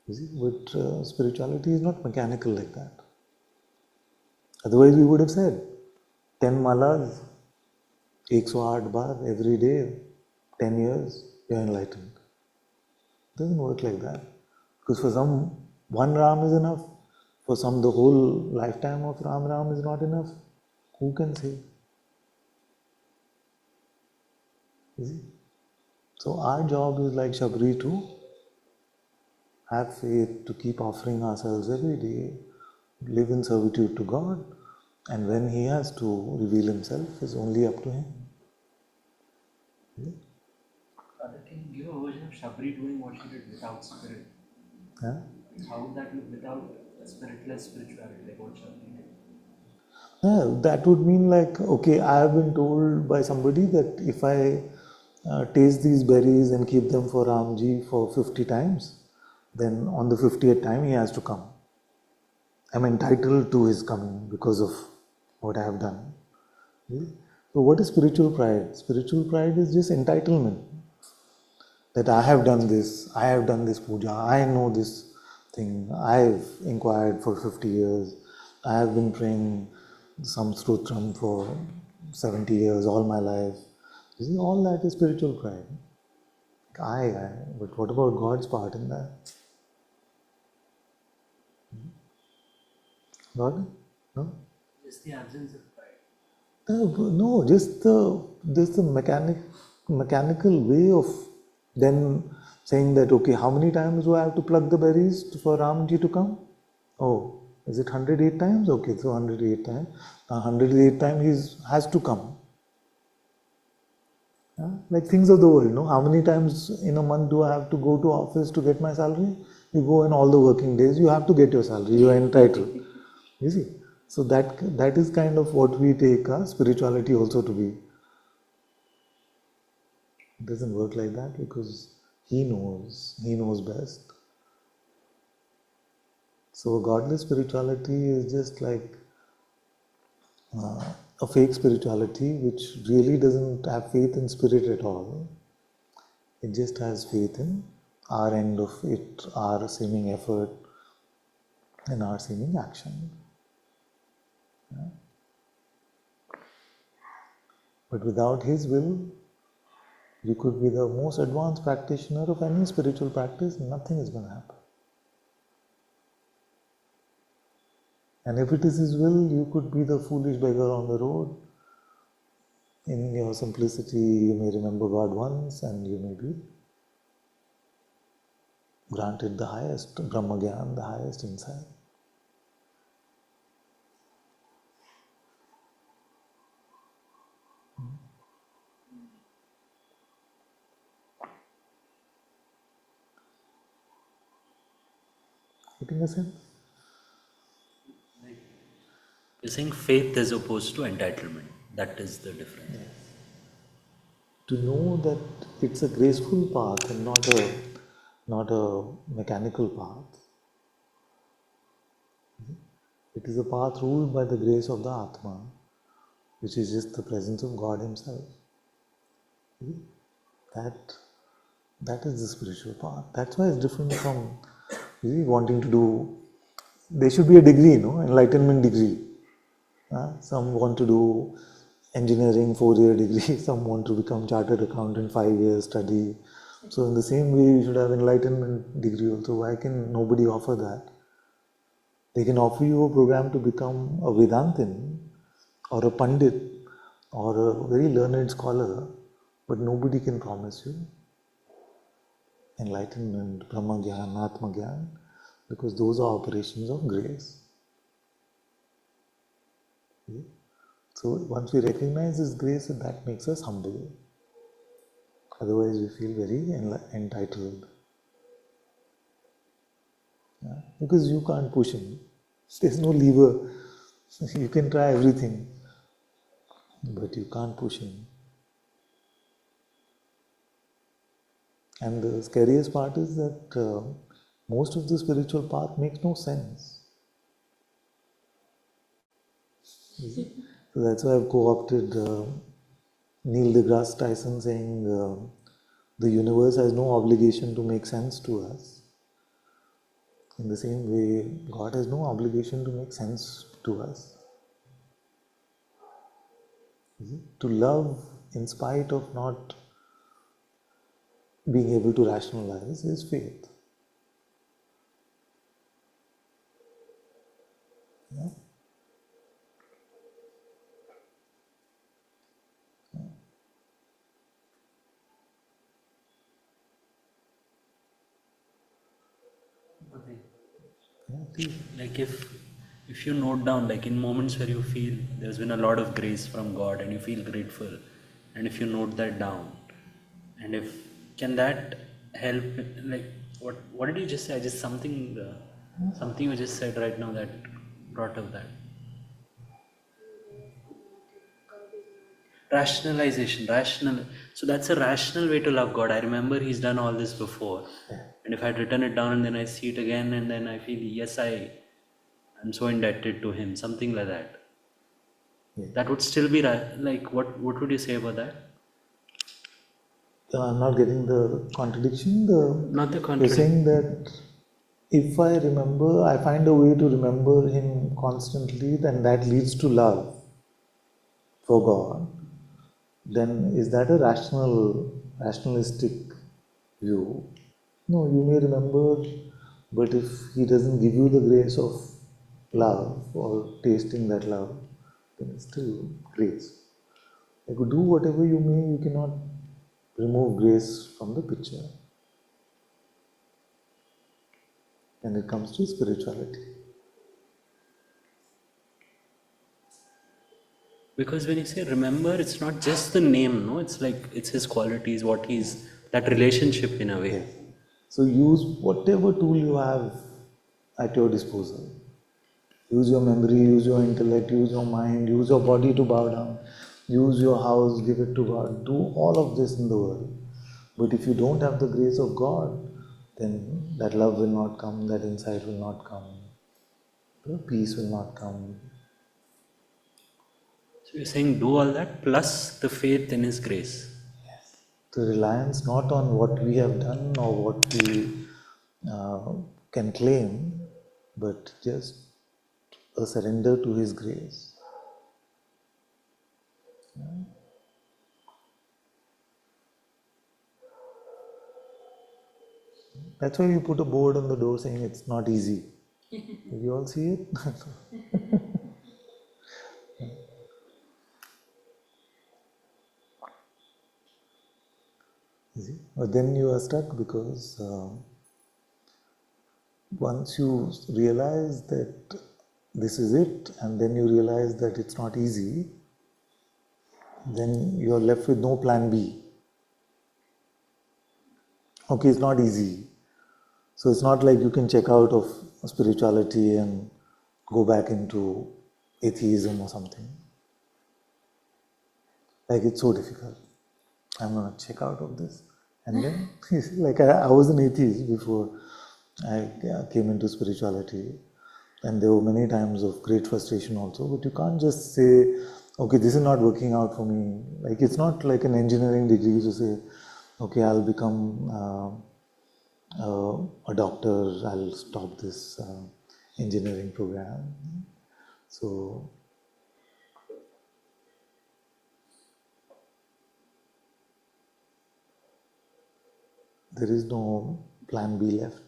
You see, but spirituality is not mechanical like that. Otherwise we would have said 10 malas, 108 bar every day, 10 years, you are enlightened. It doesn't work like that. Because for some, one Ram is enough. For some, the whole lifetime of Ram is not enough. Who can say? You see? So our job is like Shabri to have faith, to keep offering ourselves every day, live in servitude to God, and when He has to reveal Himself, it's only up to Him. Father, can you give a version of Shabri doing what she did without spirit? Yeah? How would that look without spiritless spirituality, like what Shabri did? Yeah, that would mean like, okay, I have been told by somebody that if I taste these berries and keep them for Ramji for 50 times, then on the 50th time he has to come. I'm entitled to his coming because of what I have done. So what is spiritual pride? Spiritual pride is just entitlement. That I have done this puja, I know this thing, I've inquired for 50 years, I have been praying some stotram for 70 years, all my life. You see, all that is spiritual pride. But what about God's part in that? God? No? Just the absence of pride. No, just the mechanical way of then saying that, okay, how many times do I have to pluck the berries for Ramji to come? Oh, is it 108 times? Okay, so 108 times. 108 times he has to come. Like things of the world, no? How many times in a month do I have to go to office to get my salary? You go in all the working days, you have to get your salary, you are entitled. You see? So that is kind of what we take spirituality also to be. It doesn't work like that because he knows best. So godless spirituality is just like a fake spirituality which really doesn't have faith in spirit at all. It just has faith in our end of it, our seeming effort and our seeming action. Yeah? But without his will, you could be the most advanced practitioner of any spiritual practice, nothing is going to happen. And if it is his will, you could be the foolish beggar on the road. In your simplicity, you may remember God once and you may be granted the highest Brahma Gyan, the highest insight. Getting a sense? You're saying faith as opposed to entitlement. That is the difference. Yes. To know that it's a graceful path and not a mechanical path. It is a path ruled by the grace of the Atma, which is just the presence of God Himself. That is the spiritual path. That's why it's different from wanting to do. There should be a degree, enlightenment degree. Some want to do engineering 4-year degree, some want to become chartered accountant 5 years study. So in the same way, you should have enlightenment degree also. Why can nobody offer that? They can offer you a program to become a Vedantin or a Pandit or a very learned scholar, but nobody can promise you enlightenment, Brahma Gyan, Atma Gyan, because those are operations of grace. Okay? So once we recognize this grace, that makes us humble. Otherwise we feel very entitled. Yeah? Because you can't push him. There's no lever. You can try everything, but you can't push him. And the scariest part is that most of the spiritual path makes no sense. So that's why I've co-opted Neil deGrasse Tyson saying the universe has no obligation to make sense to us. In the same way, God has no obligation to make sense to us. To love in spite of not being able to rationalize is faith. Yeah? Like if you note down, like in moments where you feel there's been a lot of grace from God and you feel grateful, and if you note that down, and if can that help, like what did you just say? Just something you just said right now that brought up that rational. So that's a rational way to love God. I remember He's done all this before, and if I'd written it down and then I see it again and then I feel yes, I'm so indebted to Him, something like that. Yeah. That would still be like what would you say about that? I'm not getting the contradiction. Not the You're contradiction. saying that if I find a way to remember Him constantly, then that leads to love for God. Then is that a rationalistic view? No, you may remember, but if He doesn't give you the grace of love or tasting that love, then it's still grace. You could do whatever you may, you cannot remove grace from the picture. And it comes to spirituality. Because when you say remember, it's not just the name, no? It's like it's His qualities, what He's, that relationship in a way. Yes. So use whatever tool you have at your disposal. Use your memory, use your intellect, use your mind, use your body to bow down. Use your house, give it to God. Do all of this in the world. But if you don't have the grace of God, then that love will not come, that insight will not come, the peace will not come. So you're saying do all that plus the faith in His grace. The reliance not on what we have done or what we can claim, but just a surrender to His grace. That's why you put a board on the door saying it's not easy. Did you all see it? Easy. But then you are stuck because once you realize that this is it, and then you realize that it's not easy, then you are left with no plan B. Okay, it's not easy. So it's not like you can check out of spirituality and go back into atheism or something. Like it's so difficult. I'm going to check out of this. And then, like I was an atheist before I came into spirituality. And there were many times of great frustration also. But you can't just say, okay, this is not working out for me. Like it's not like an engineering degree to say, okay, I'll become a doctor, I'll stop this engineering program. So, there is no plan B left.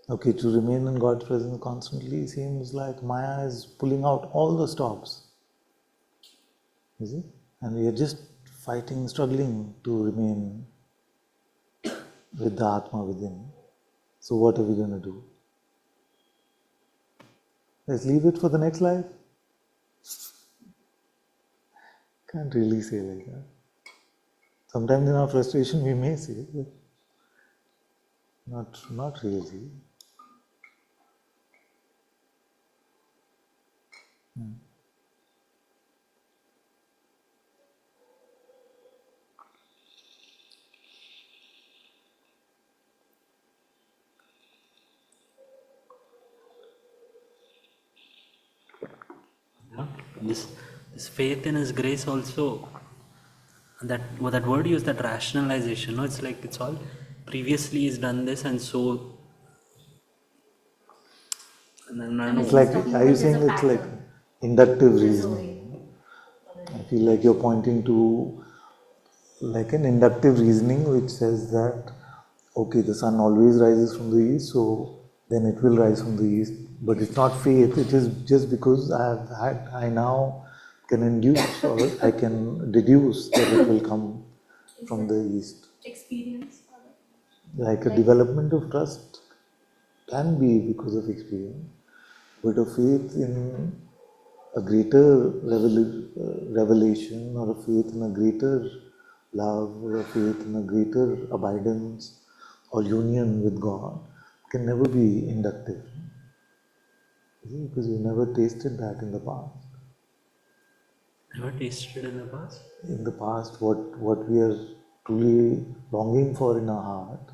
Okay, to remain in God's presence constantly seems like Maya is pulling out all the stops. Is it? And we are just fighting, struggling to remain with the Atma within. So what are we going to do? Let's leave it for the next life? Can't really say like that. Sometimes in our frustration we may say, but not really. This faith in His grace also, that word used, that rationalization, no? It's like it's all previously He's done this and so, and then I don't know. It's like, are you saying it's like inductive reasoning? I feel like you're pointing to like an inductive reasoning which says that, okay, the sun always rises from the east, so then it will rise from the east. But it's not faith, it is just because I now can induce or I can deduce that it will come from the east. Experience. Like a development of trust can be because of experience, but a faith in a greater revelation or a faith in a greater love or a faith in a greater abidance or union with God can never be inductive. Because we never tasted that in the past. Never tasted in the past? In the past, what we are truly longing for in our heart,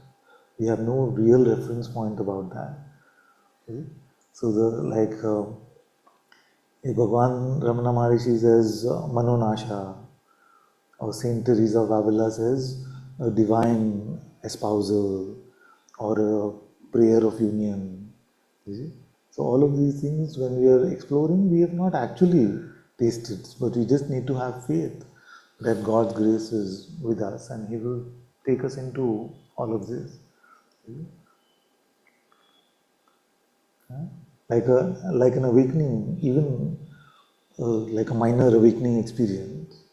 we have no real reference point about that. So Bhagavan Ramana Maharishi says Manonasha, or Saint Teresa of Avila says a divine espousal or a prayer of union. So all of these things, when we are exploring, we have not actually tasted, but we just need to have faith that God's grace is with us and He will take us into all of this. Like an awakening, even like a minor awakening experience,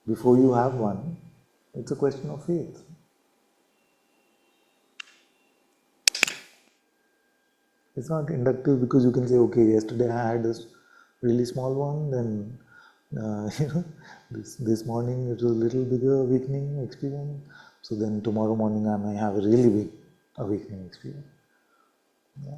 before you have one, it's a question of faith. It's not inductive because you can say, okay, yesterday I had this really small one, then This morning it was a little bigger awakening experience. So then tomorrow morning I may have a really big awakening experience. Yeah.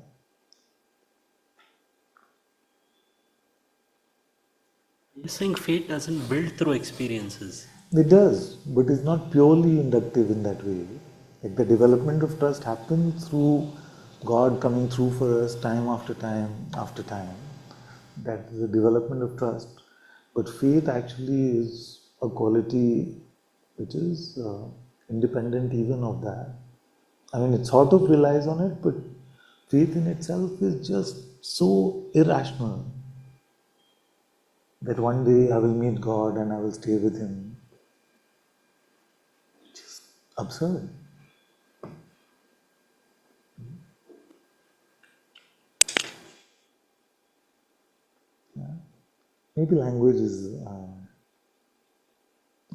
You're saying fate doesn't build through experiences. It does, but it's not purely inductive in that way. Like the development of trust happens through God coming through for us time after time after time. That is the development of trust. But faith actually is a quality which is independent even of that. I mean, it sort of relies on it, but faith in itself is just so irrational that one day I will meet God and I will stay with Him. Just absurd. Maybe language is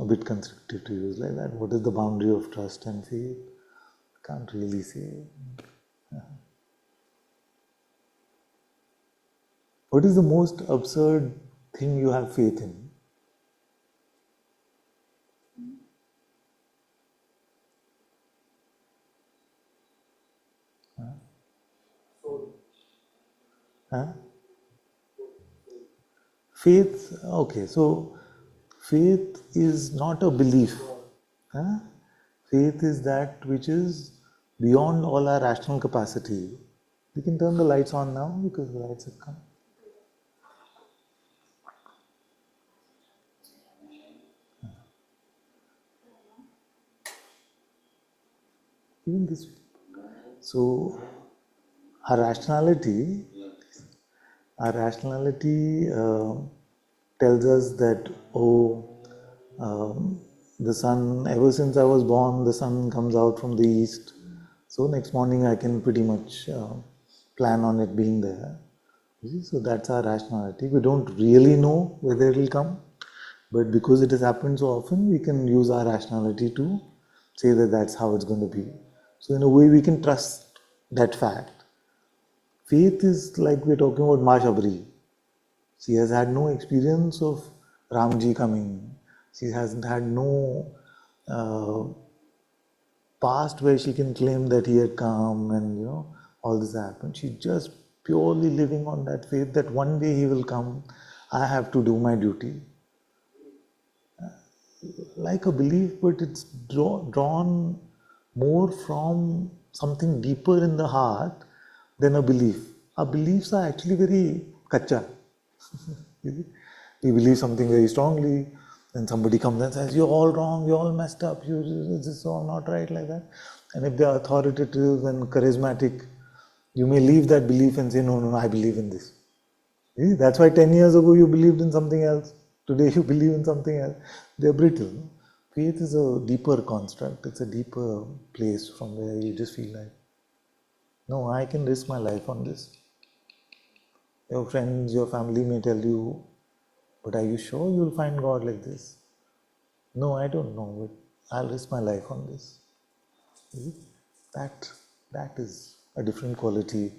a bit constrictive to use like that. What is the boundary of trust and faith? Can't really say. What is the most absurd thing you have faith in? Huh? Faith, okay, so faith is not a belief. Huh? Faith is that which is beyond all our rational capacity. We can turn the lights on now because the lights have come. Even this way. So, our rationality tells us that, the sun, ever since I was born, the sun comes out from the east. So next morning I can pretty much plan on it being there. You see? So that's our rationality. We don't really know whether it will come, but because it has happened so often, we can use our rationality to say that that's how it's going to be. So in a way, we can trust that fact. Faith is like we're talking about Ma Shabri. She has had no experience of Ramji coming. She hasn't had no past where she can claim that he had come and all this happened. She's just purely living on that faith that one day he will come. I have to do my duty. Like a belief, but it's drawn more from something deeper in the heart than a belief. Our beliefs are actually very kacha. We believe something very strongly, then somebody comes and says, "You're all wrong, you're all messed up, this is all not right," like that. And if they're authoritative and charismatic, you may leave that belief and say, no, I believe in this. See? That's why 10 years ago you believed in something else. Today you believe in something else. They're brittle. Faith is a deeper construct. It's a deeper place from where you just feel like, no, I can risk my life on this. Your friends, your family may tell you, but are you sure you'll find God like this? No, I don't know, but I'll risk my life on this. See? That is a different quality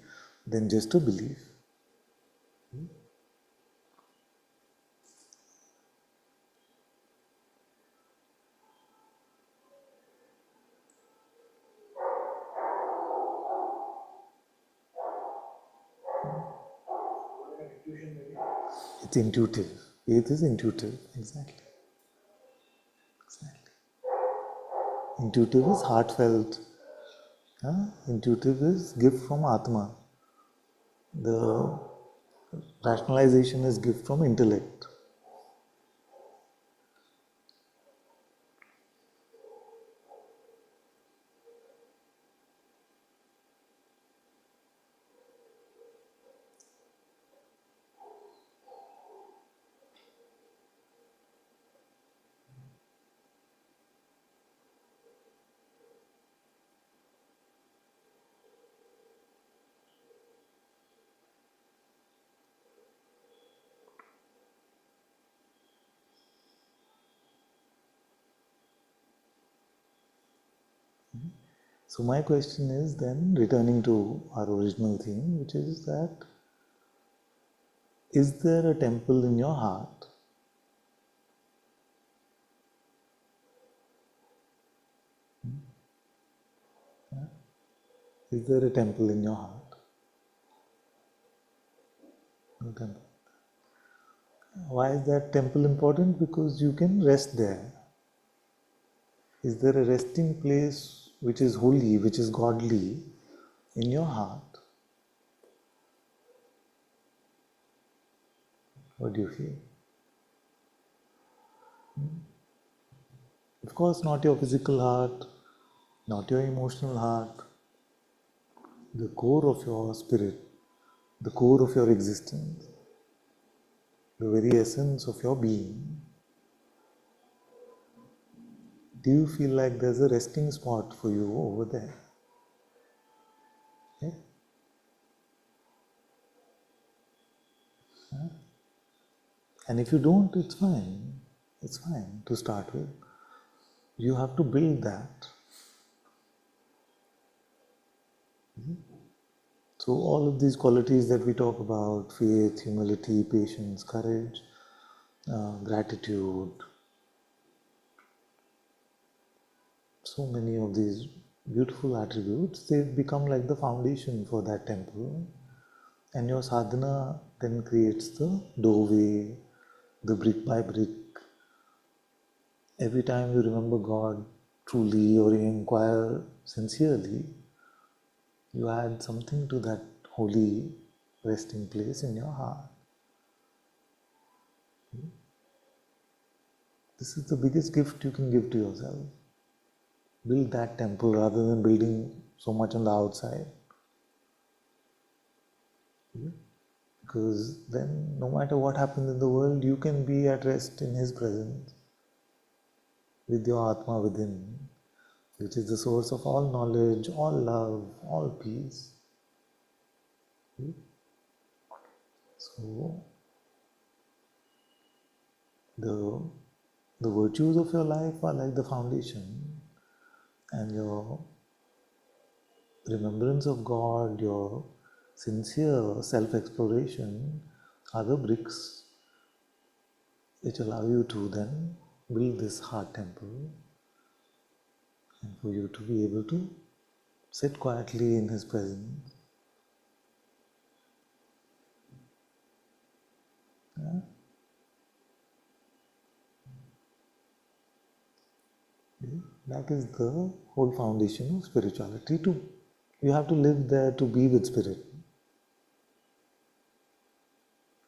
than just a belief. It's intuitive. Faith is intuitive. Exactly. Intuitive is heartfelt. Intuitive is gift from Atma. The rationalization is gift from intellect. So my question is then, returning to our original theme, which is that, is there a temple in your heart Is there a temple in your heart? No temple. Why is that temple important? Because you can rest there. Is there a resting place which is holy, which is godly in your heart? What do you feel? Of course, not your physical heart, not your emotional heart, the core of your spirit, the core of your existence, the very essence of your being. Do you feel like there's a resting spot for you over there? Yeah? Huh? And if you don't, it's fine. It's fine to start with. You have to build that. So all of these qualities that we talk about, faith, humility, patience, courage, gratitude, so many of these beautiful attributes, they become like the foundation for that temple. And your sadhana then creates the doorway, the brick by brick. Every time you remember God truly or you inquire sincerely, you add something to that holy resting place in your heart. This is the biggest gift you can give to yourself. Build that temple rather than building so much on the outside. Because then no matter what happens in the world, you can be at rest in His presence with your Atma within, which is the source of all knowledge, all love, all peace. So, the virtues of your life are like the foundation, and your remembrance of God, your sincere self-exploration are the bricks which allow you to then build this heart temple and for you to be able to sit quietly in His presence. Yeah? That is the whole foundation of spirituality. You have to live there to be with Spirit.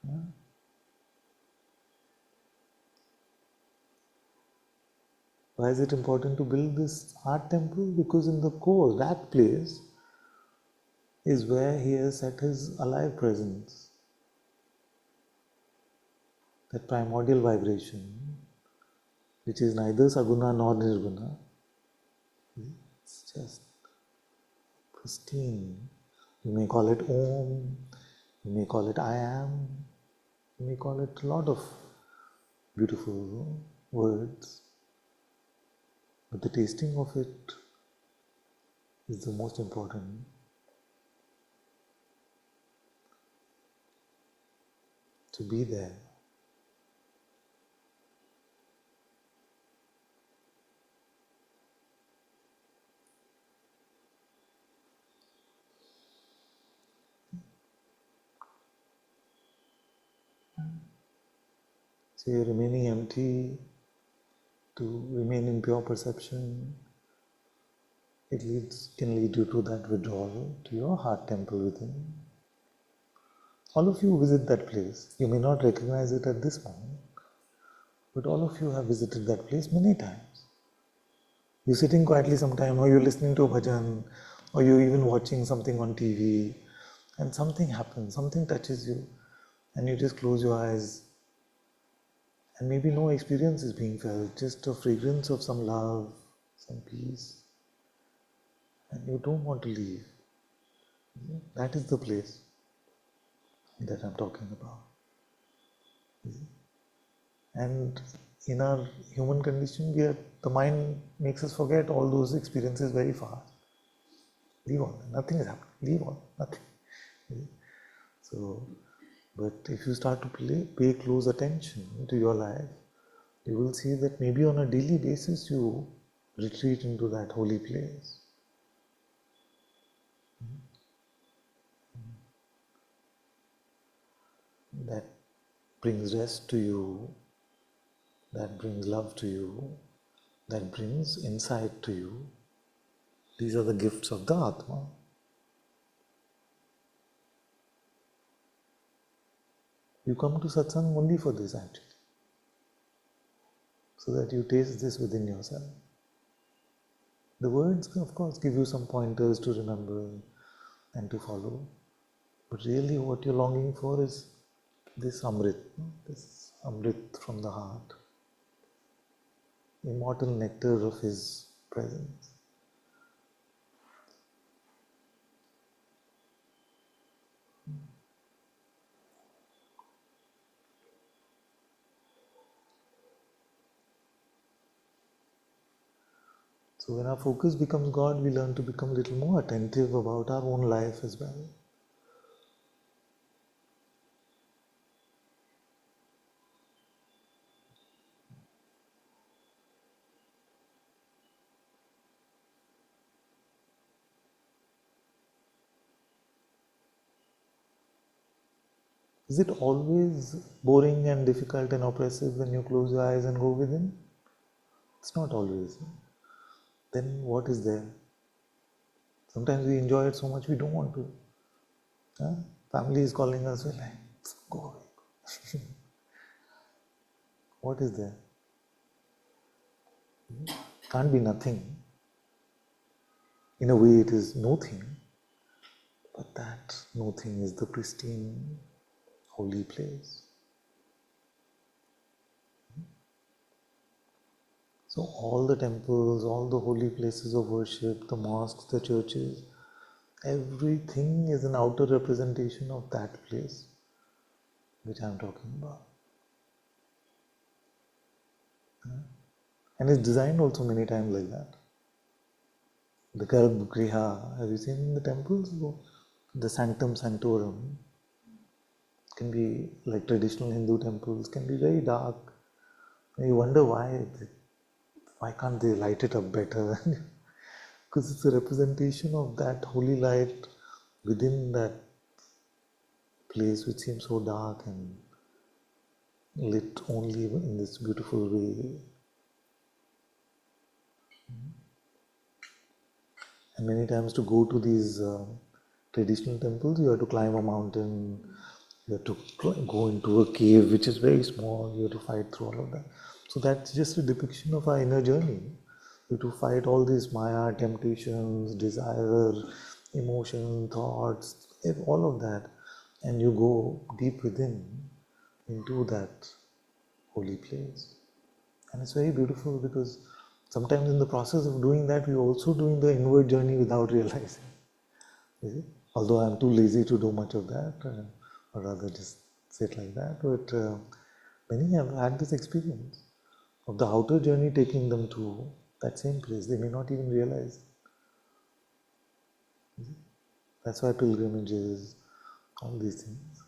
Yeah? Why is it important to build this heart temple? Because in the core, that place is where He has set His alive presence. That primordial vibration, which is neither saguna nor nirguna. It's just pristine. You may call it Om, you may call it I am, you may call it a lot of beautiful words, but the tasting of it is the most important. To be there. So you're remaining empty, to remain in pure perception. It can lead you to that withdrawal, to your heart temple within. All of you visit that place. You may not recognize it at this moment, but all of you have visited that place many times. You're sitting quietly sometime, or you're listening to a bhajan, or you're even watching something on TV, and something happens, something touches you, and you just close your eyes, and maybe no experience is being felt, just a fragrance of some love, some peace, and you don't want to leave. That is the place that I'm talking about. And in our human condition, the mind makes us forget all those experiences very fast. Leave all, nothing is happening. Leave all, nothing. So, but if you start to pay close attention to your life, you will see that maybe on a daily basis you retreat into that holy place. brings rest to you, that brings love to you, that brings insight to you. These are the gifts of the Atma. You come to satsang only for this actually, so that you taste this within yourself. The words, of course, give you some pointers to remember and to follow. But really what you're longing for is this Amrit from the heart, immortal nectar of His presence. So when our focus becomes God, we learn to become a little more attentive about our own life as well. Is it always boring and difficult and oppressive when you close your eyes and go within? It's not always. Then what is there? Sometimes we enjoy it so much we don't want to. Huh? Family is calling us, we're like, go away. What is there? Can't be nothing. In a way it is nothing, but that nothing is the pristine, holy place. So all the temples, all the holy places of worship, the mosques, the churches, everything is an outer representation of that place which I am talking about. And it's designed also many times like that. The Garbhagriha, have you seen the temples? The Sanctum Sanctorum can be like traditional Hindu temples, can be very dark. And you wonder why can't they light it up better? Because it's a representation of that holy light within that place which seems so dark and lit only in this beautiful way. And many times to go to these traditional temples, you have to climb a mountain, you have to go into a cave which is very small, you have to fight through all of that. So that's just a depiction of our inner journey. You have to fight all these Maya, temptations, desire, emotion, thoughts, all of that. And you go deep within into that holy place. And it's very beautiful because sometimes in the process of doing that, we're also doing the inward journey without realizing. You see? Although I'm too lazy to do much of that, or rather just sit like that, but many have had this experience of the outer journey taking them to that same place. They may not even realize. You see? That's why pilgrimages, all these things.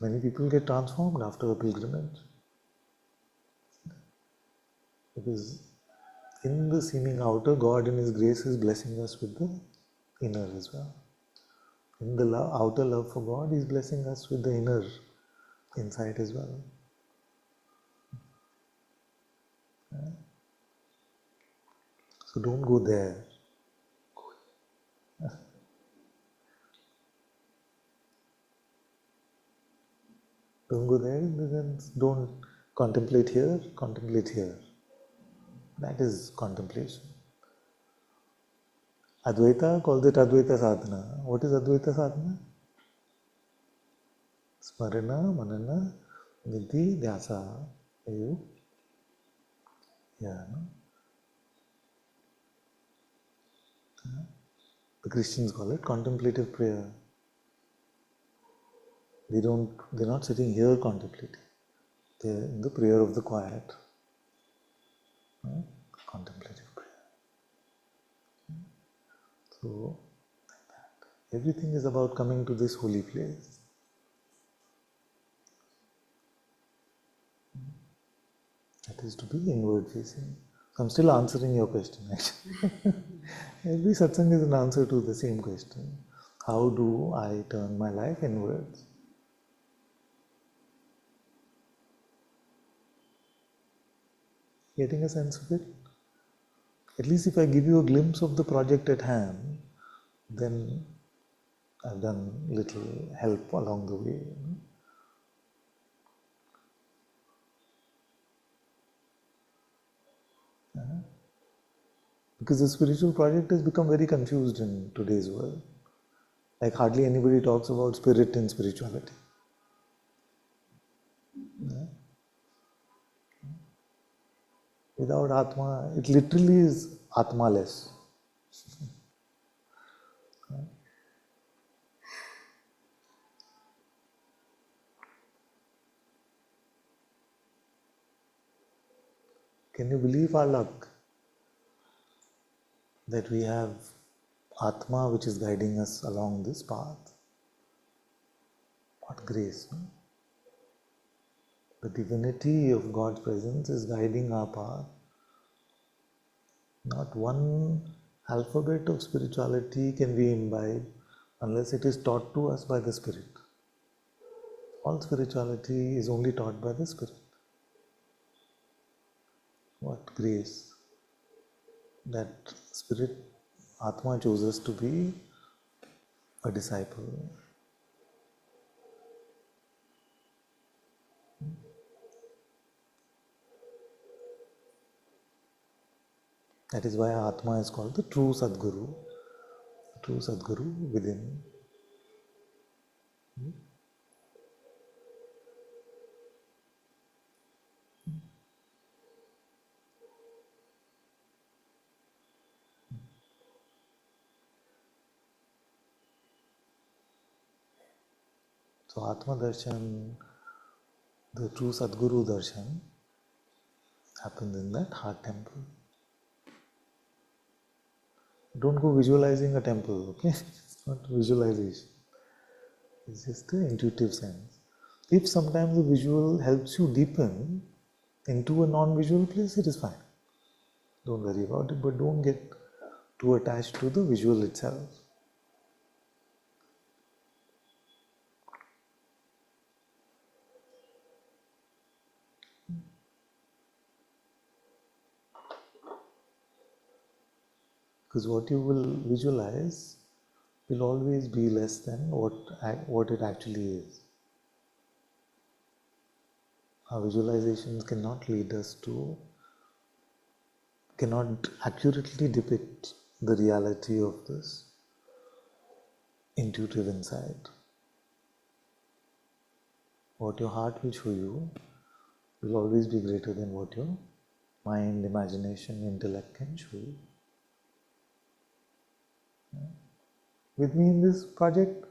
Many people get transformed after a pilgrimage. Because in the seeming outer, God in His grace is blessing us with the inner as well. In the outer love for God, He is blessing us with the inner insight as well. So don't go there. Don't go there in the sense, don't contemplate here, contemplate here. That is contemplation. Advaita calls it Advaita Sadhana. What is Advaita Sadhana? Smarana, Manana, Nidhi, Dhyasa. You? Yeah, no? The Christians call it contemplative prayer. They're not sitting here contemplating. They're in the prayer of the quiet. Contemplative prayer. So, like that. Everything is about coming to this holy place. That is to be inward facing. I'm still answering your question actually. Every satsang is an answer to the same question. How do I turn my life inwards? Getting a sense of it? At least if I give you a glimpse of the project at hand, then I've done little help along the way. Because the spiritual project has become very confused in today's world. Like hardly anybody talks about spirit and spirituality. Without Atma, it literally is Atma-less. Can you believe our luck that we have Atma which is guiding us along this path? What grace, no? The divinity of God's presence is guiding our path. Not one alphabet of spirituality can we imbibe unless it is taught to us by the Spirit. All spirituality is only taught by the Spirit. What grace that Spirit, Atma, chose us to be a disciple. That is why Atma is called the True Sadguru. True Sadguru within. So Atma Darshan, the True Sadguru Darshan, happens in that heart temple. Don't go visualizing a temple, okay? It's not visualization. It's just an intuitive sense. If sometimes the visual helps you deepen into a non-visual place, it is fine. Don't worry about it, but don't get too attached to the visual itself. Because what you will visualize will always be less than what it actually is. Our visualizations cannot lead us to, cannot accurately depict the reality of this intuitive insight. What your heart will show you will always be greater than what your mind, imagination, intellect can show you. With me in this project?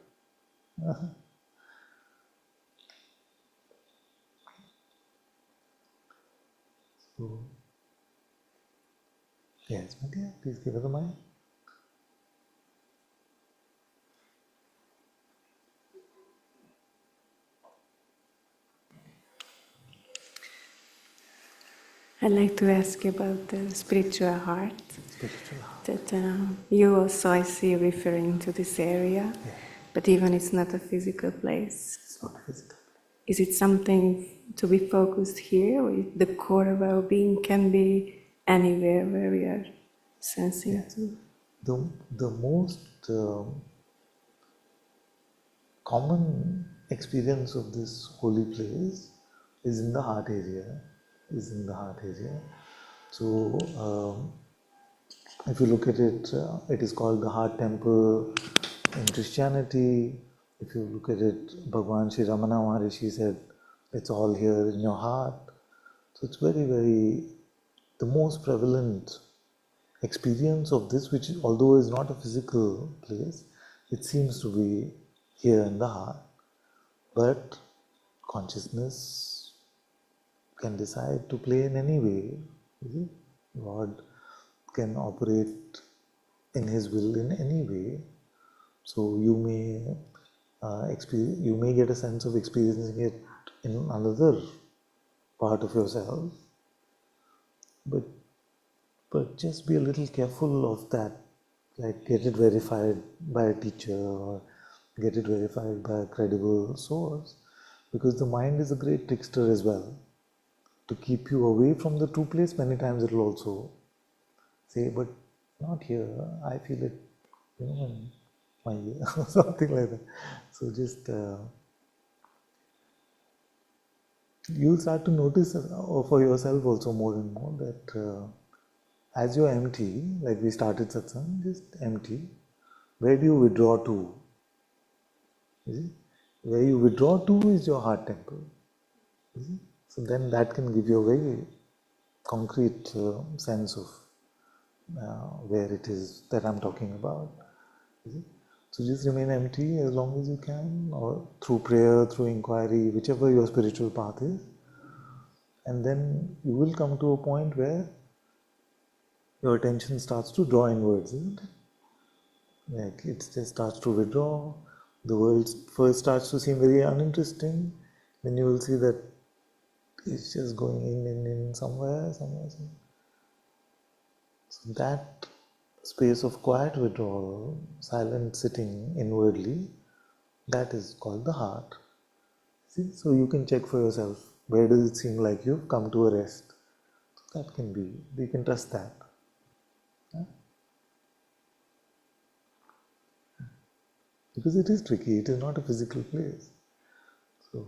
So, yes, my dear, please give her the mic. I'd like to ask you about the spiritual heart. Spiritual heart. That you also, I see, referring to this area, Yeah. but even it's not a physical place. It's not physical. Is it something to be focused here, or the core of our being can be anywhere where we are sensing to? The most common experience of this holy place is in the heart area. So, if you look at it, it is called the heart temple in Christianity. If you look at it, Bhagwan Sri Ramana Maharishi said, it's all here in your heart. So it's very, very, the most prevalent experience of this, which although is not a physical place, it seems to be here in the heart. But consciousness can decide to play in any way. God can operate in His will in any way. So you may you may get a sense of experiencing it in another part of yourself, but just be a little careful of that. Like get it verified by a teacher or get it verified by a credible source, because the mind is a great trickster as well. to keep you away from the true place, many times it will also say, but not here, I feel it, in my ear, or something like that. So just, you'll start to notice for yourself also more and more that as you're empty, like we started satsang, just empty, where do you withdraw to? You see? Where you withdraw to is your heart temple. You see? So then that can give you a very concrete sense of where it is that I'm talking about. You see? So just remain empty as long as you can, or through prayer, through inquiry, whichever your spiritual path is. And then you will come to a point where your attention starts to draw inwards, isn't it? Like it just starts to withdraw. The world first starts to seem very uninteresting. Then you will see that it's just going in somewhere. So that space of quiet withdrawal, silent sitting inwardly, that is called the heart. See? So you can check for yourself, where does it seem like you've come to a rest? So that can be, you can trust that. Yeah? Because it is tricky, it is not a physical place. So,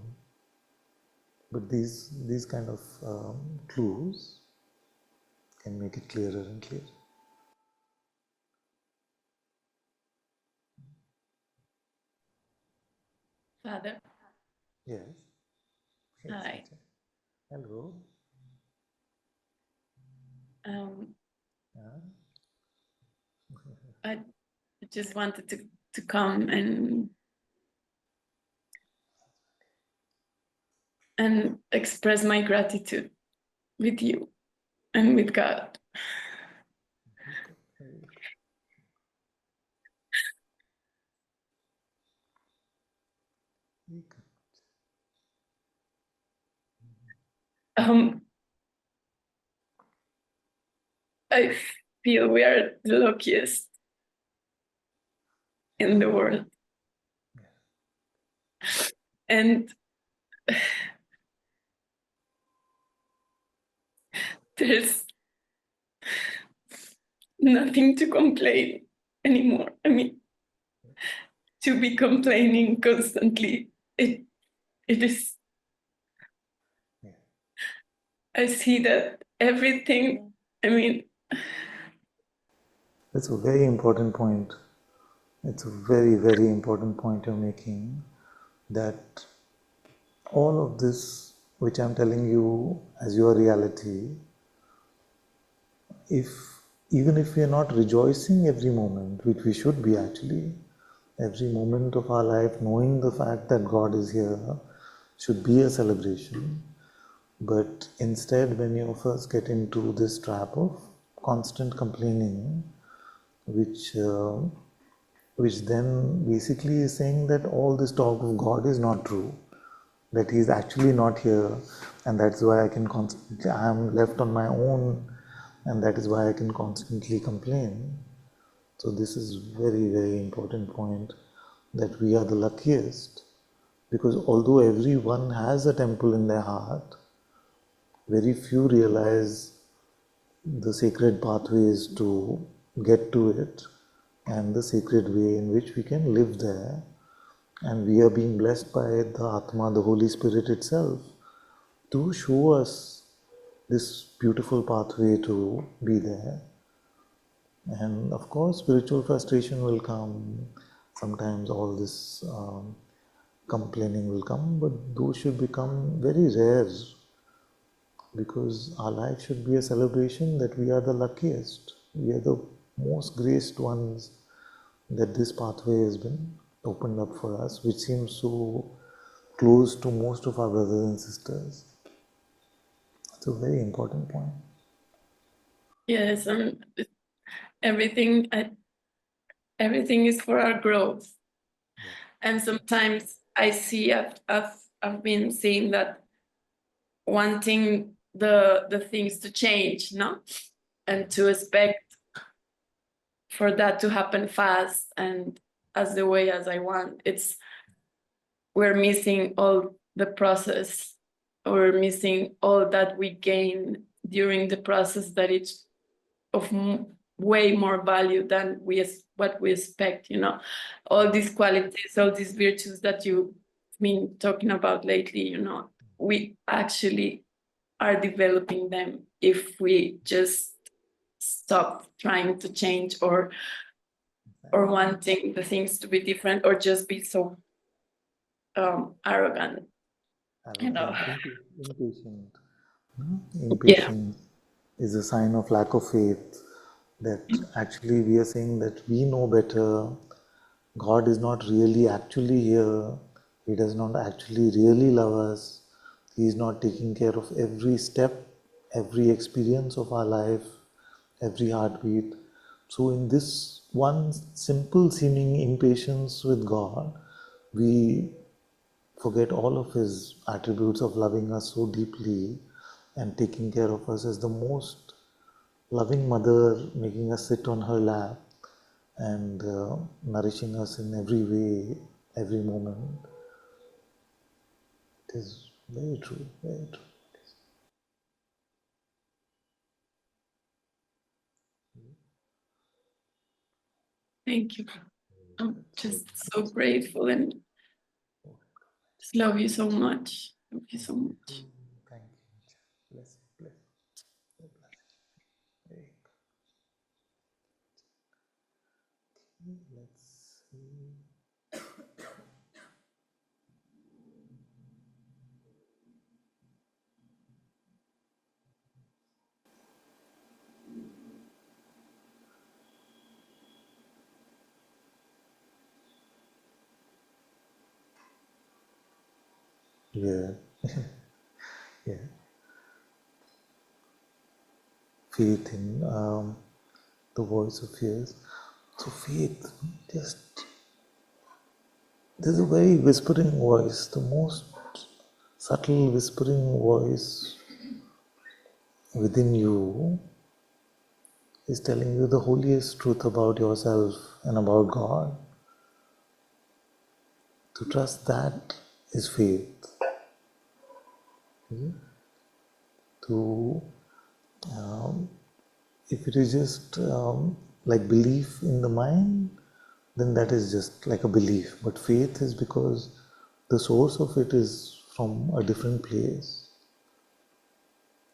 but these kind of clues can make it clearer and clearer. Father, Yes. Yes. hi. Hello. Yeah. I just wanted to come and express my gratitude with you and with God. I feel we are the luckiest in the world. And there's nothing to complain anymore. I mean, to be complaining constantly, it is, I see that everything, I mean. That's a very important point. It's a very, very important point you're making, that all of this, which I'm telling you as your reality, even if we are not rejoicing every moment, which we should be actually, every moment of our life, knowing the fact that God is here, should be a celebration. But instead, when you first get into this trap of constant complaining, which then basically is saying that all this talk of God is not true, that He is actually not here, and that's why I am left on my own, and that is why I can constantly complain. So this is very, very important point, that we are the luckiest, because although everyone has a temple in their heart, very few realize the sacred pathways to get to it, and the sacred way in which we can live there. And we are being blessed by the Atma, the Holy Spirit itself, to show us this beautiful pathway to be there. And of course, spiritual frustration will come. Sometimes all this complaining will come, but those should become very rare, because our life should be a celebration that we are the luckiest. We are the most graced ones, that this pathway has been opened up for us, which seems so close to most of our brothers and sisters. It's a very important point. Yes, everything is for our growth. And sometimes I see, I've been seeing that wanting the things to change, no? And to expect for that to happen fast and as the way as I want. We're missing all the process or missing all that we gain during the process, that it's of way more value than what we expect, you know. All these qualities, all these virtues that you've been talking about lately, you know, we actually are developing them if we just stop trying to change or wanting the things to be different, or just be so arrogant, you know. Impatient. Yeah. Impatience is a sign of lack of faith, that actually we are saying that we know better. God is not really actually here. He does not actually really love us. He is not taking care of every step, every experience of our life, every heartbeat. So, in this one simple seeming impatience with God, we forget all of His attributes of loving us so deeply and taking care of us as the most loving mother, making us sit on her lap and nourishing us in every way, every moment. It is very true, very true. Thank you. I'm just so grateful and just love you so much. Love you so much. Thank you. Bless you, bless you. Very good. Let's see. Yeah, yeah. Faith in the voice of fears. So faith, just there's a very whispering voice, the most subtle whispering voice within you is telling you the holiest truth about yourself and about God. To trust that is faith. To if it is just like belief in the mind, then that is just like a belief. But faith is because the source of it is from a different place,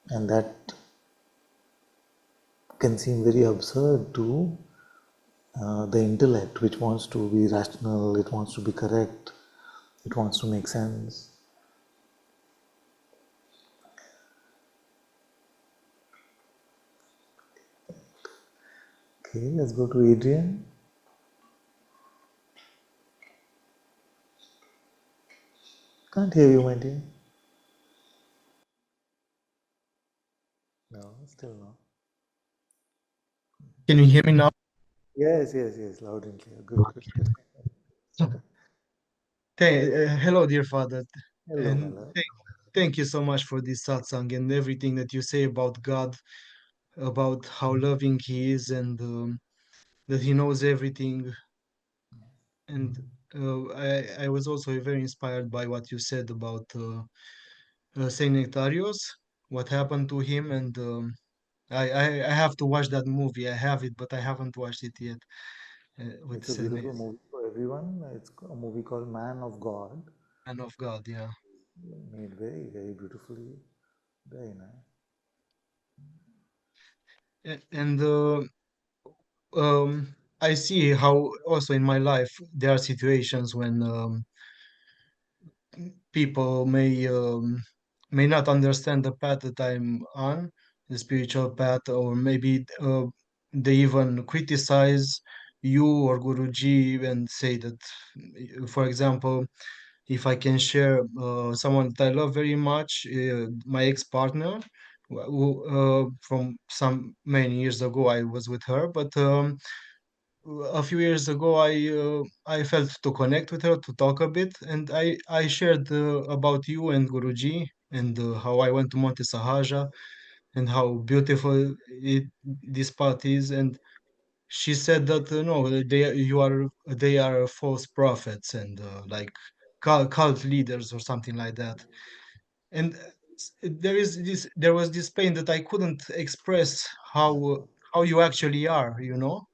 and that can seem very absurd to the intellect, which wants to be rational, it wants to be correct, it wants to make sense. Okay, let's go to Adrian. Can't hear you, my dear. No, still no. Can you hear me now? Yes, yes, yes, loud and clear. Good, good, good. Hello, dear Father, Hello, my and love. thank you so much for this satsang and everything that you say about God, about how loving He is, and that He knows everything. And I was also very inspired by what you said about Saint Nectarios, what happened to him, and I have to watch that movie. I have it, but I haven't watched it yet. With It's a Saint beautiful movie for everyone. It's a movie called Man of God, Man of God, yeah. made very, very beautifully. Very nice. And I see how also in my life there are situations when people may not understand the path that I'm on, the spiritual path, or maybe they even criticize you or Guruji and say that, for example, if I can share someone that I love very much, my ex-partner, from some many years ago, I was with her, but a few years ago I felt to connect with her to talk a bit, and I shared about you and Guruji, and how I went to Monte Sahaja and how beautiful this path is. And she said that no, they are false prophets and like cult leaders or something like that. And there was this pain that I couldn't express how you actually are, you know,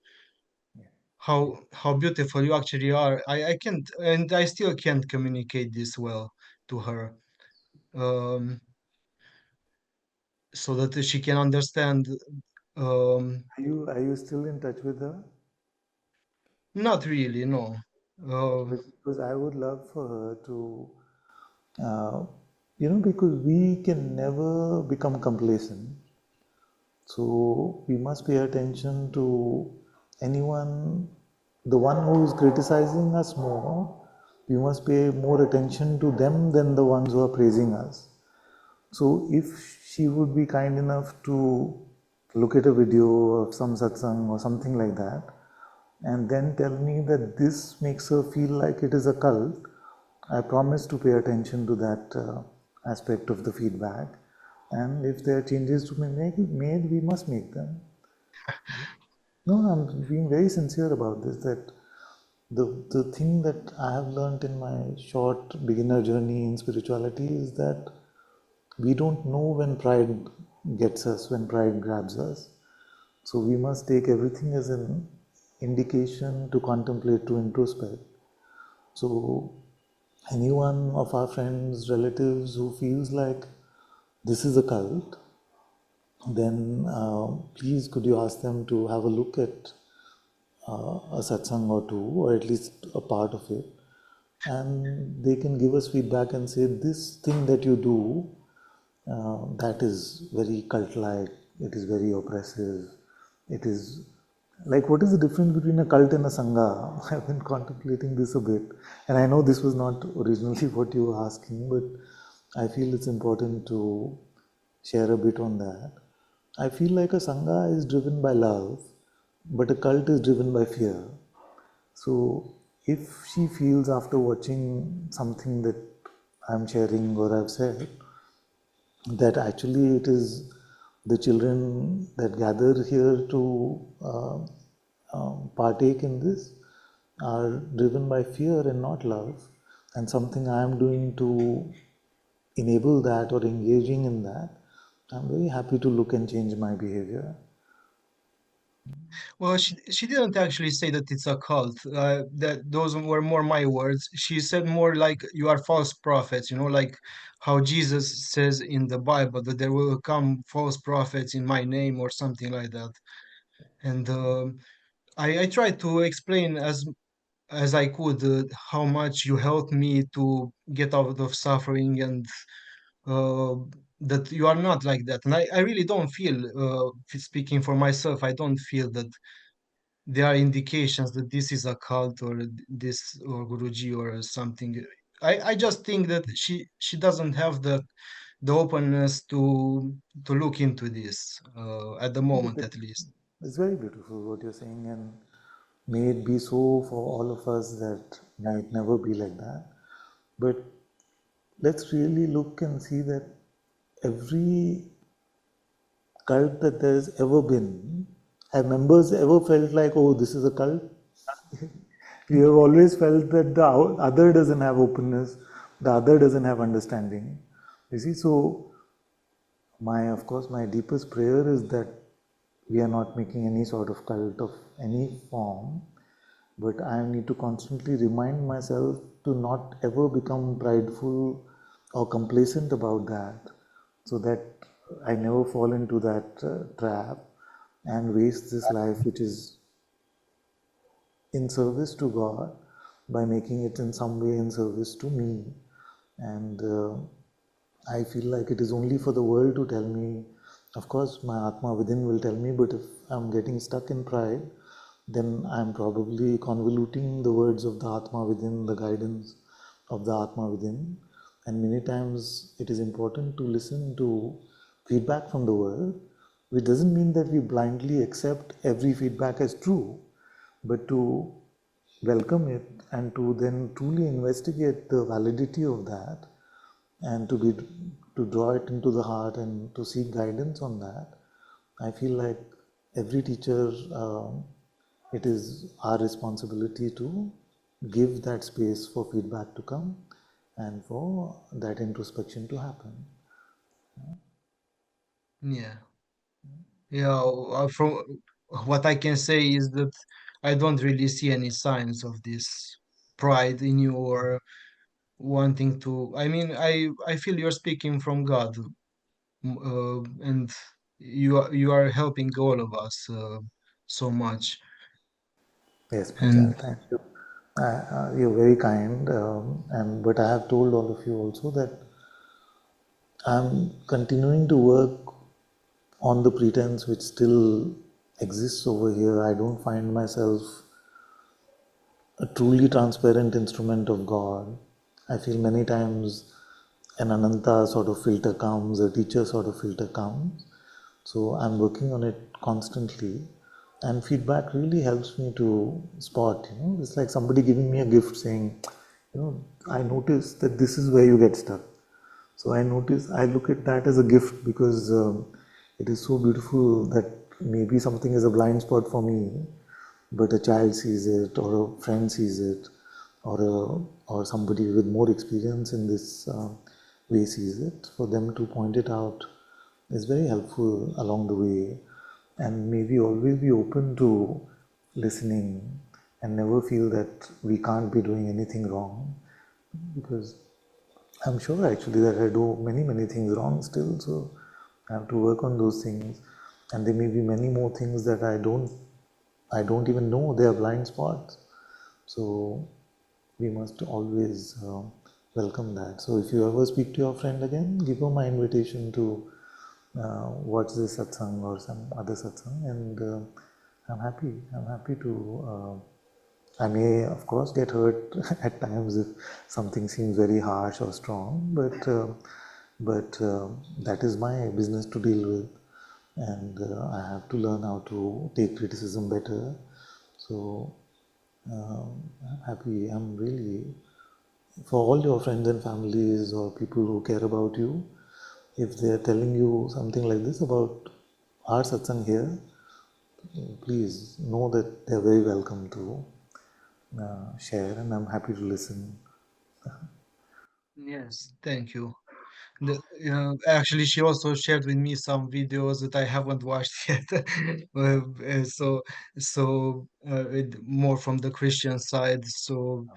how beautiful you actually are. I can't, and I still can't communicate this well to her, um, so that she can understand. Um, Are you still in touch with her? Not really, no. Because I would love for her to, uh, because we can never become complacent. So we must pay attention to anyone, the one who is criticizing us more, we must pay more attention to them than the ones who are praising us. So if she would be kind enough to look at a video of some satsang or something like that, and then tell me that this makes her feel like it is a cult, I promise to pay attention to that aspect of the feedback. And if there are changes to be made, we must make them. No, I'm being very sincere about this, that the thing that I have learned in my short beginner journey in spirituality is that we don't know when pride gets us, when pride grabs us. So we must take everything as an indication to contemplate, to introspect. So any one of our friends, relatives who feels like this is a cult, then please could you ask them to have a look at a satsang or two, or at least a part of it, and they can give us feedback and say, this thing that you do, that is very cult-like, it is very oppressive, it is like, what is the difference between a cult and a sangha? I've been contemplating this a bit, and I know this was not originally what you were asking, but I feel it's important to share a bit on that. I feel like a sangha is driven by love, but a cult is driven by fear. So if she feels after watching something that I'm sharing or I've said, that actually it is the children that gather here to partake in this are driven by fear and not love, and something I am doing to enable that or engaging in that, I'm very happy to look and change my behavior. Well, she didn't actually say that it's a cult. That those were more my words. She said more like you are false prophets, you know, like how Jesus says in the Bible that there will come false prophets in my name or something like that. And I tried to explain as I could how much you helped me to get out of suffering, and uh, that you are not like that. And I really don't feel, speaking for myself, I don't feel that there are indications that this is a cult or this or Guruji or something. I just think that she doesn't have the openness to look into this at the moment, at least. It's very beautiful what you're saying, and may it be so for all of us, that may it never be like that. But let's really look and see that every cult that there's ever been, have members ever felt like, oh, this is a cult? We have always felt that the other doesn't have openness, the other doesn't have understanding. You see, so of course, my deepest prayer is that we are not making any sort of cult of any form, but I need to constantly remind myself to not ever become prideful or complacent about that, so that I never fall into that trap and waste this life which is in service to God by making it in some way in service to me. And I feel like it is only for the world to tell me. Of course, my Atma within will tell me, but if I'm getting stuck in pride, then I'm probably convoluting the words of the Atma within, the guidance of the Atma within. And many times it is important to listen to feedback from the world, which doesn't mean that we blindly accept every feedback as true, but to welcome it and to then truly investigate the validity of that, and to draw it into the heart and to seek guidance on that. I feel like every teacher, it is our responsibility to give that space for feedback to come and for that introspection to happen. Yeah. Yeah, from what I can say is that I don't really see any signs of this pride in you or wanting to. I mean, I feel you're speaking from God, and you are helping all of us so much. Yes, And Panchal, thank you. You're very kind, and but I have told all of you also that I'm continuing to work on the pretense which still exists over here. I don't find myself a truly transparent instrument of God. I feel many times an Ananta sort of filter comes, a teacher sort of filter comes. So I'm working on it constantly, and feedback really helps me to spot. It's like somebody giving me a gift saying, I notice that this is where you get stuck. So I look at that as a gift because it is so beautiful that maybe something is a blind spot for me, but a child sees it, or a friend sees it, or somebody with more experience in this way sees it. For them to point it out is very helpful along the way, and maybe always be open to listening and never feel that we can't be doing anything wrong, because I'm sure actually that I do many, many things wrong still, so I have to work on those things. And there may be many more things that I don't even know they are blind spots. So we must always welcome that. So if you ever speak to your friend again, give her my invitation to watch this satsang or some other satsang, and I'm happy. I'm happy to. I may, of course, get hurt at times if something seems very harsh or strong, but that is my business to deal with, and I have to learn how to take criticism better. So I'm happy. I'm really for all your friends and families or people who care about you. If they are telling you something like this about our satsang here, please know that they are very welcome to share, and I'm happy to listen. yes, thank you. Actually, she also shared with me some videos that I haven't watched yet. More from the Christian side. So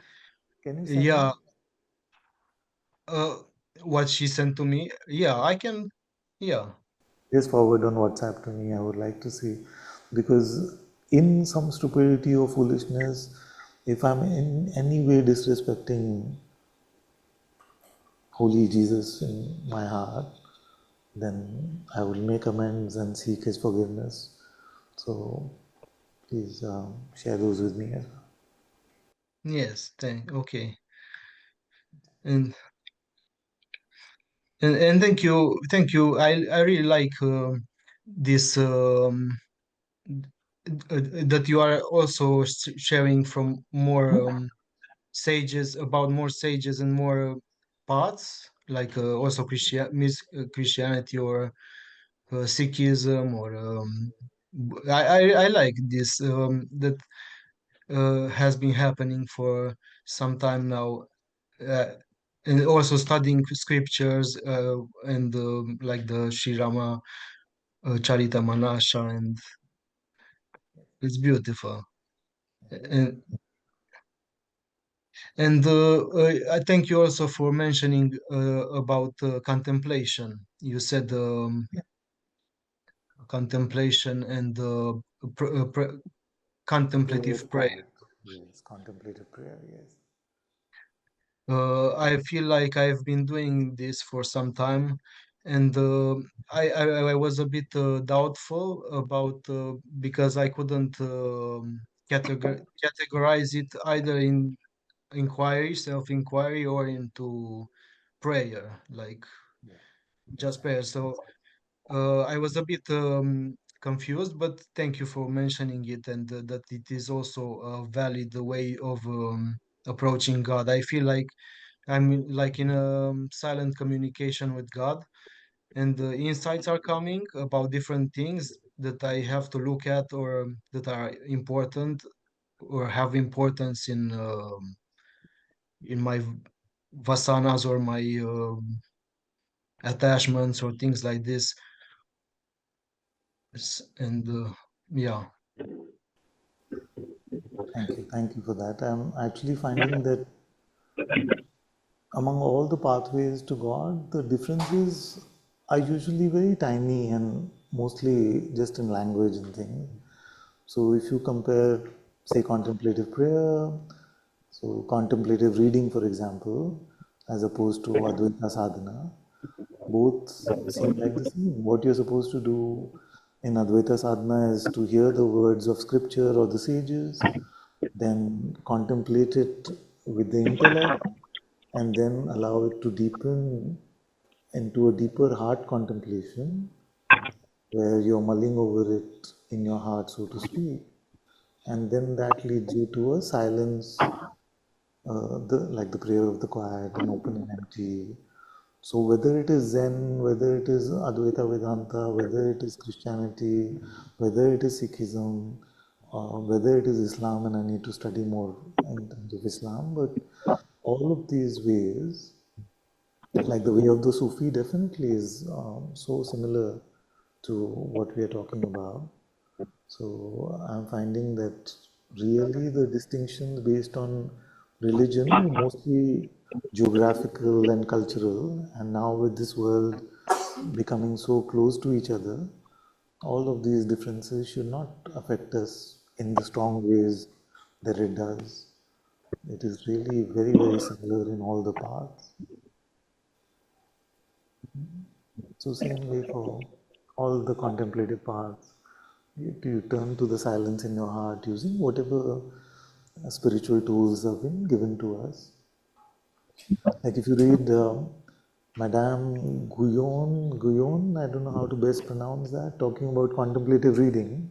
Can you send me? yeah, uh, what she sent to me. Yeah, I can. Yeah, Just forward on WhatsApp to me. I would like to see, because in some stupidity or foolishness, if I'm in any way disrespecting Holy Jesus in my heart, then I will make amends and seek His forgiveness. So please share those with me as well. yes, thank. Okay, and and thank you, thank you. I really like this that you are also sharing from more sages about more sages and more paths, like also Christianity or Sikhism or I like this that has been happening for some time now, uh, and also studying scriptures and like the Sri Rama Charita Manasha, and it's beautiful. And I thank you also for mentioning about contemplation. You said contemplation and Prayer contemplative prayer. part. Yes, contemplative prayer. Yes. I feel like I've been doing this for some time, and I was a bit doubtful about because I couldn't categorize it either in inquiry, self-inquiry, or into prayer, like just prayer. So I was a bit confused, but thank you for mentioning it, and that it is also a valid way of approaching God. I feel like I'm like in a silent communication with God, and the insights are coming about different things that I have to look at or that are important or have importance in my vasanas or my attachments or things like this. And yeah. Thank you for that. I'm actually finding that among all the pathways to God, the differences are usually very tiny and mostly just in language and things. So if you compare, say, contemplative prayer, so contemplative reading, for example, as opposed to Advaita sadhana, both seem like the same. What you're supposed to do in Advaita sadhana is to hear the words of scripture or the sages, then contemplate it with the intellect, and then allow it to deepen into a deeper heart contemplation where you're mulling over it in your heart, so to speak, and then that leads you to a silence, like the prayer of the quiet and open and empty. So whether it is Zen, whether it is Advaita Vedanta, whether it is Christianity, whether it is Sikhism, whether it is Islam, and I need to study more in terms of Islam, but all of these ways, like the way of the Sufi, definitely is so similar to what we are talking about. So I'm finding that really the distinctions based on religion are mostly geographical and cultural, and now with this world becoming so close to each other, all of these differences should not affect us in the strong ways that it does. It is really very, very similar in all the paths. So same way for all the contemplative paths. You turn to the silence in your heart using whatever spiritual tools have been given to us. Like if you read Madame Guyon, I don't know how to best pronounce that, talking about contemplative reading,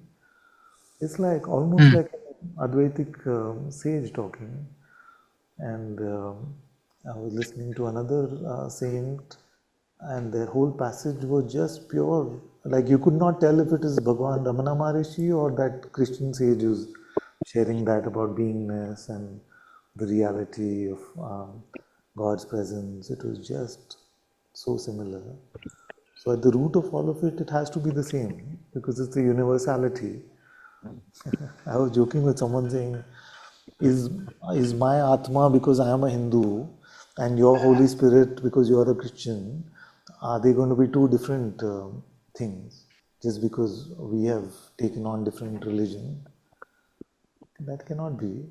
it's like almost like an Advaitic sage talking. And I was listening to another saint, and their whole passage was just pure. Like you could not tell if it is Bhagavan Ramana Maharishi or that Christian sage who's sharing that about beingness and the reality of God's presence. It was just so similar. So at the root of all of it, it has to be the same because it's the universality. I was joking with someone saying, is is my Atma because I am a Hindu and your Holy Spirit because you are a Christian? Are they going to be two different things just because we have taken on different religion? That cannot be.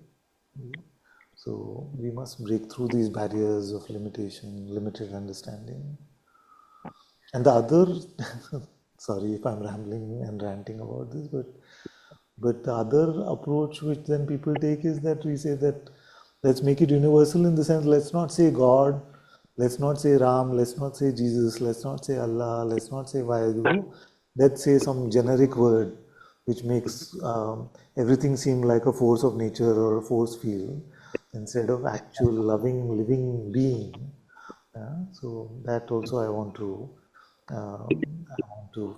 So we must break through these barriers of limitation, limited understanding. And the other, sorry if I'm rambling and ranting about this, but the other approach which then people take is that we say that let's make it universal in the sense, let's not say God, let's not say Ram, let's not say Jesus, let's not say Allah, let's not say Vaheguru, let's say some generic word which makes everything seem like a force of nature or a force field instead of actual loving, living being. Yeah? So that also I want to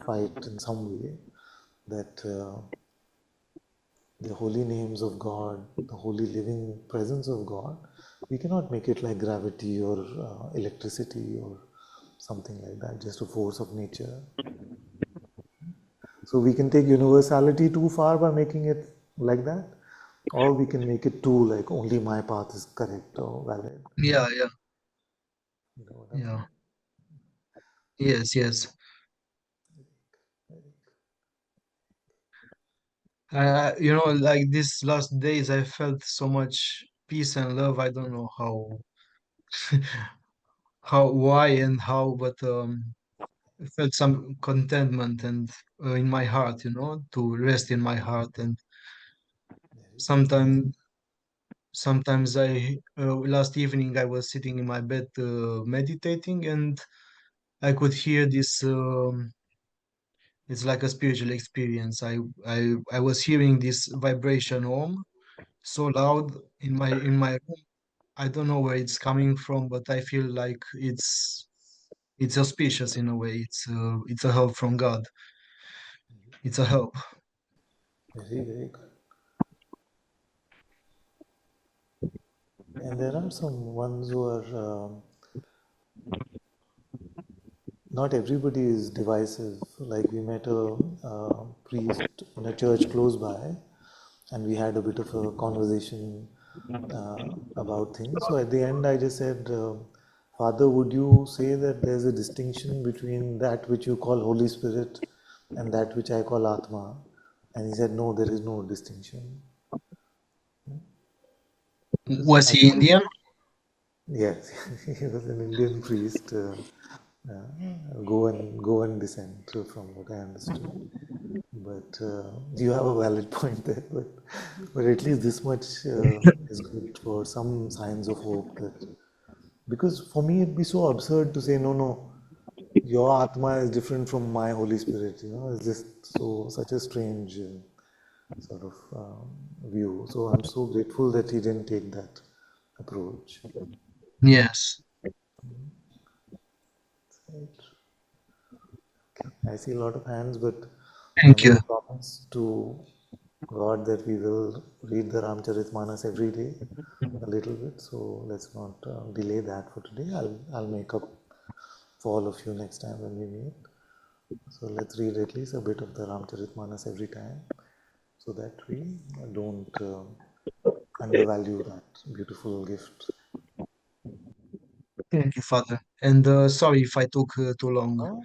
fight in some way that the holy names of God, the holy living presence of God, we cannot make it like gravity or electricity or something like that, just a force of nature. So we can take universality too far by making it like that, or we can make it too like only my path is correct or valid. Yeah, You know what I yeah. mean? Yes. Like these last days, I felt so much peace and love. I don't know why and how, but I felt some contentment and in my heart, to rest in my heart. And sometimes, sometimes last evening I was sitting in my bed meditating, and I could hear this. It's like a spiritual experience. I was hearing this vibration home so loud in my room. I don't know where it's coming from, but I feel like it's auspicious in a way. It's a help from God. It's a help. Very, very good. And there are some ones who are not everybody is divisive. Like we met a priest in a church close by, and we had a bit of a conversation about things. So at the end, I just said, Father, would you say that there's a distinction between that which you call Holy Spirit and that which I call Atma? And he said, no, there is no distinction. Was I he think, Indian? yes, he was an Indian priest, Goan descent, from what I understood. But you have a valid point there. But at least this much is good for some signs of hope. That because for me it'd be so absurd to say no, your Atma is different from my Holy Spirit. It's just such a strange sort of view. So I'm so grateful that he didn't take that approach. Yes. Right. I see a lot of hands, but I'm Thank going you. to promise to God that we will read the Ramcharitmanas every day a little bit. So let's not delay that for today. I'll make up for all of you next time when we meet. So let's read at least a bit of the Ramcharitmanas every time, so that we don't undervalue that beautiful gift. Thank you, Father. And sorry if I took too long. Oh,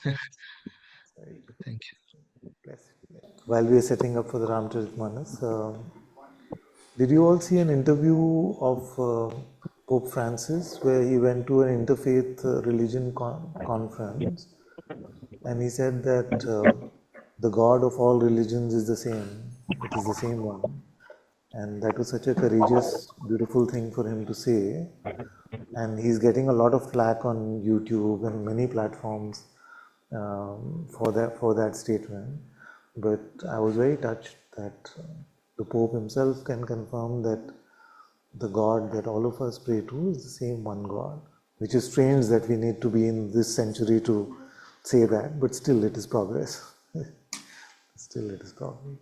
sorry. Thank Bless you. While we are setting up for the Ramcharitmanas, did you all see an interview of Pope Francis where he went to an interfaith religion conference, and he said that the God of all religions is the same, it is the same one. And that was such a courageous, beautiful thing for him to say. And he's getting a lot of flack on YouTube and many platforms for that statement. But I was very touched that the Pope himself can confirm that the God that all of us pray to is the same one God, which is strange that we need to be in this century to say that, but still it is progress. Still it is progress.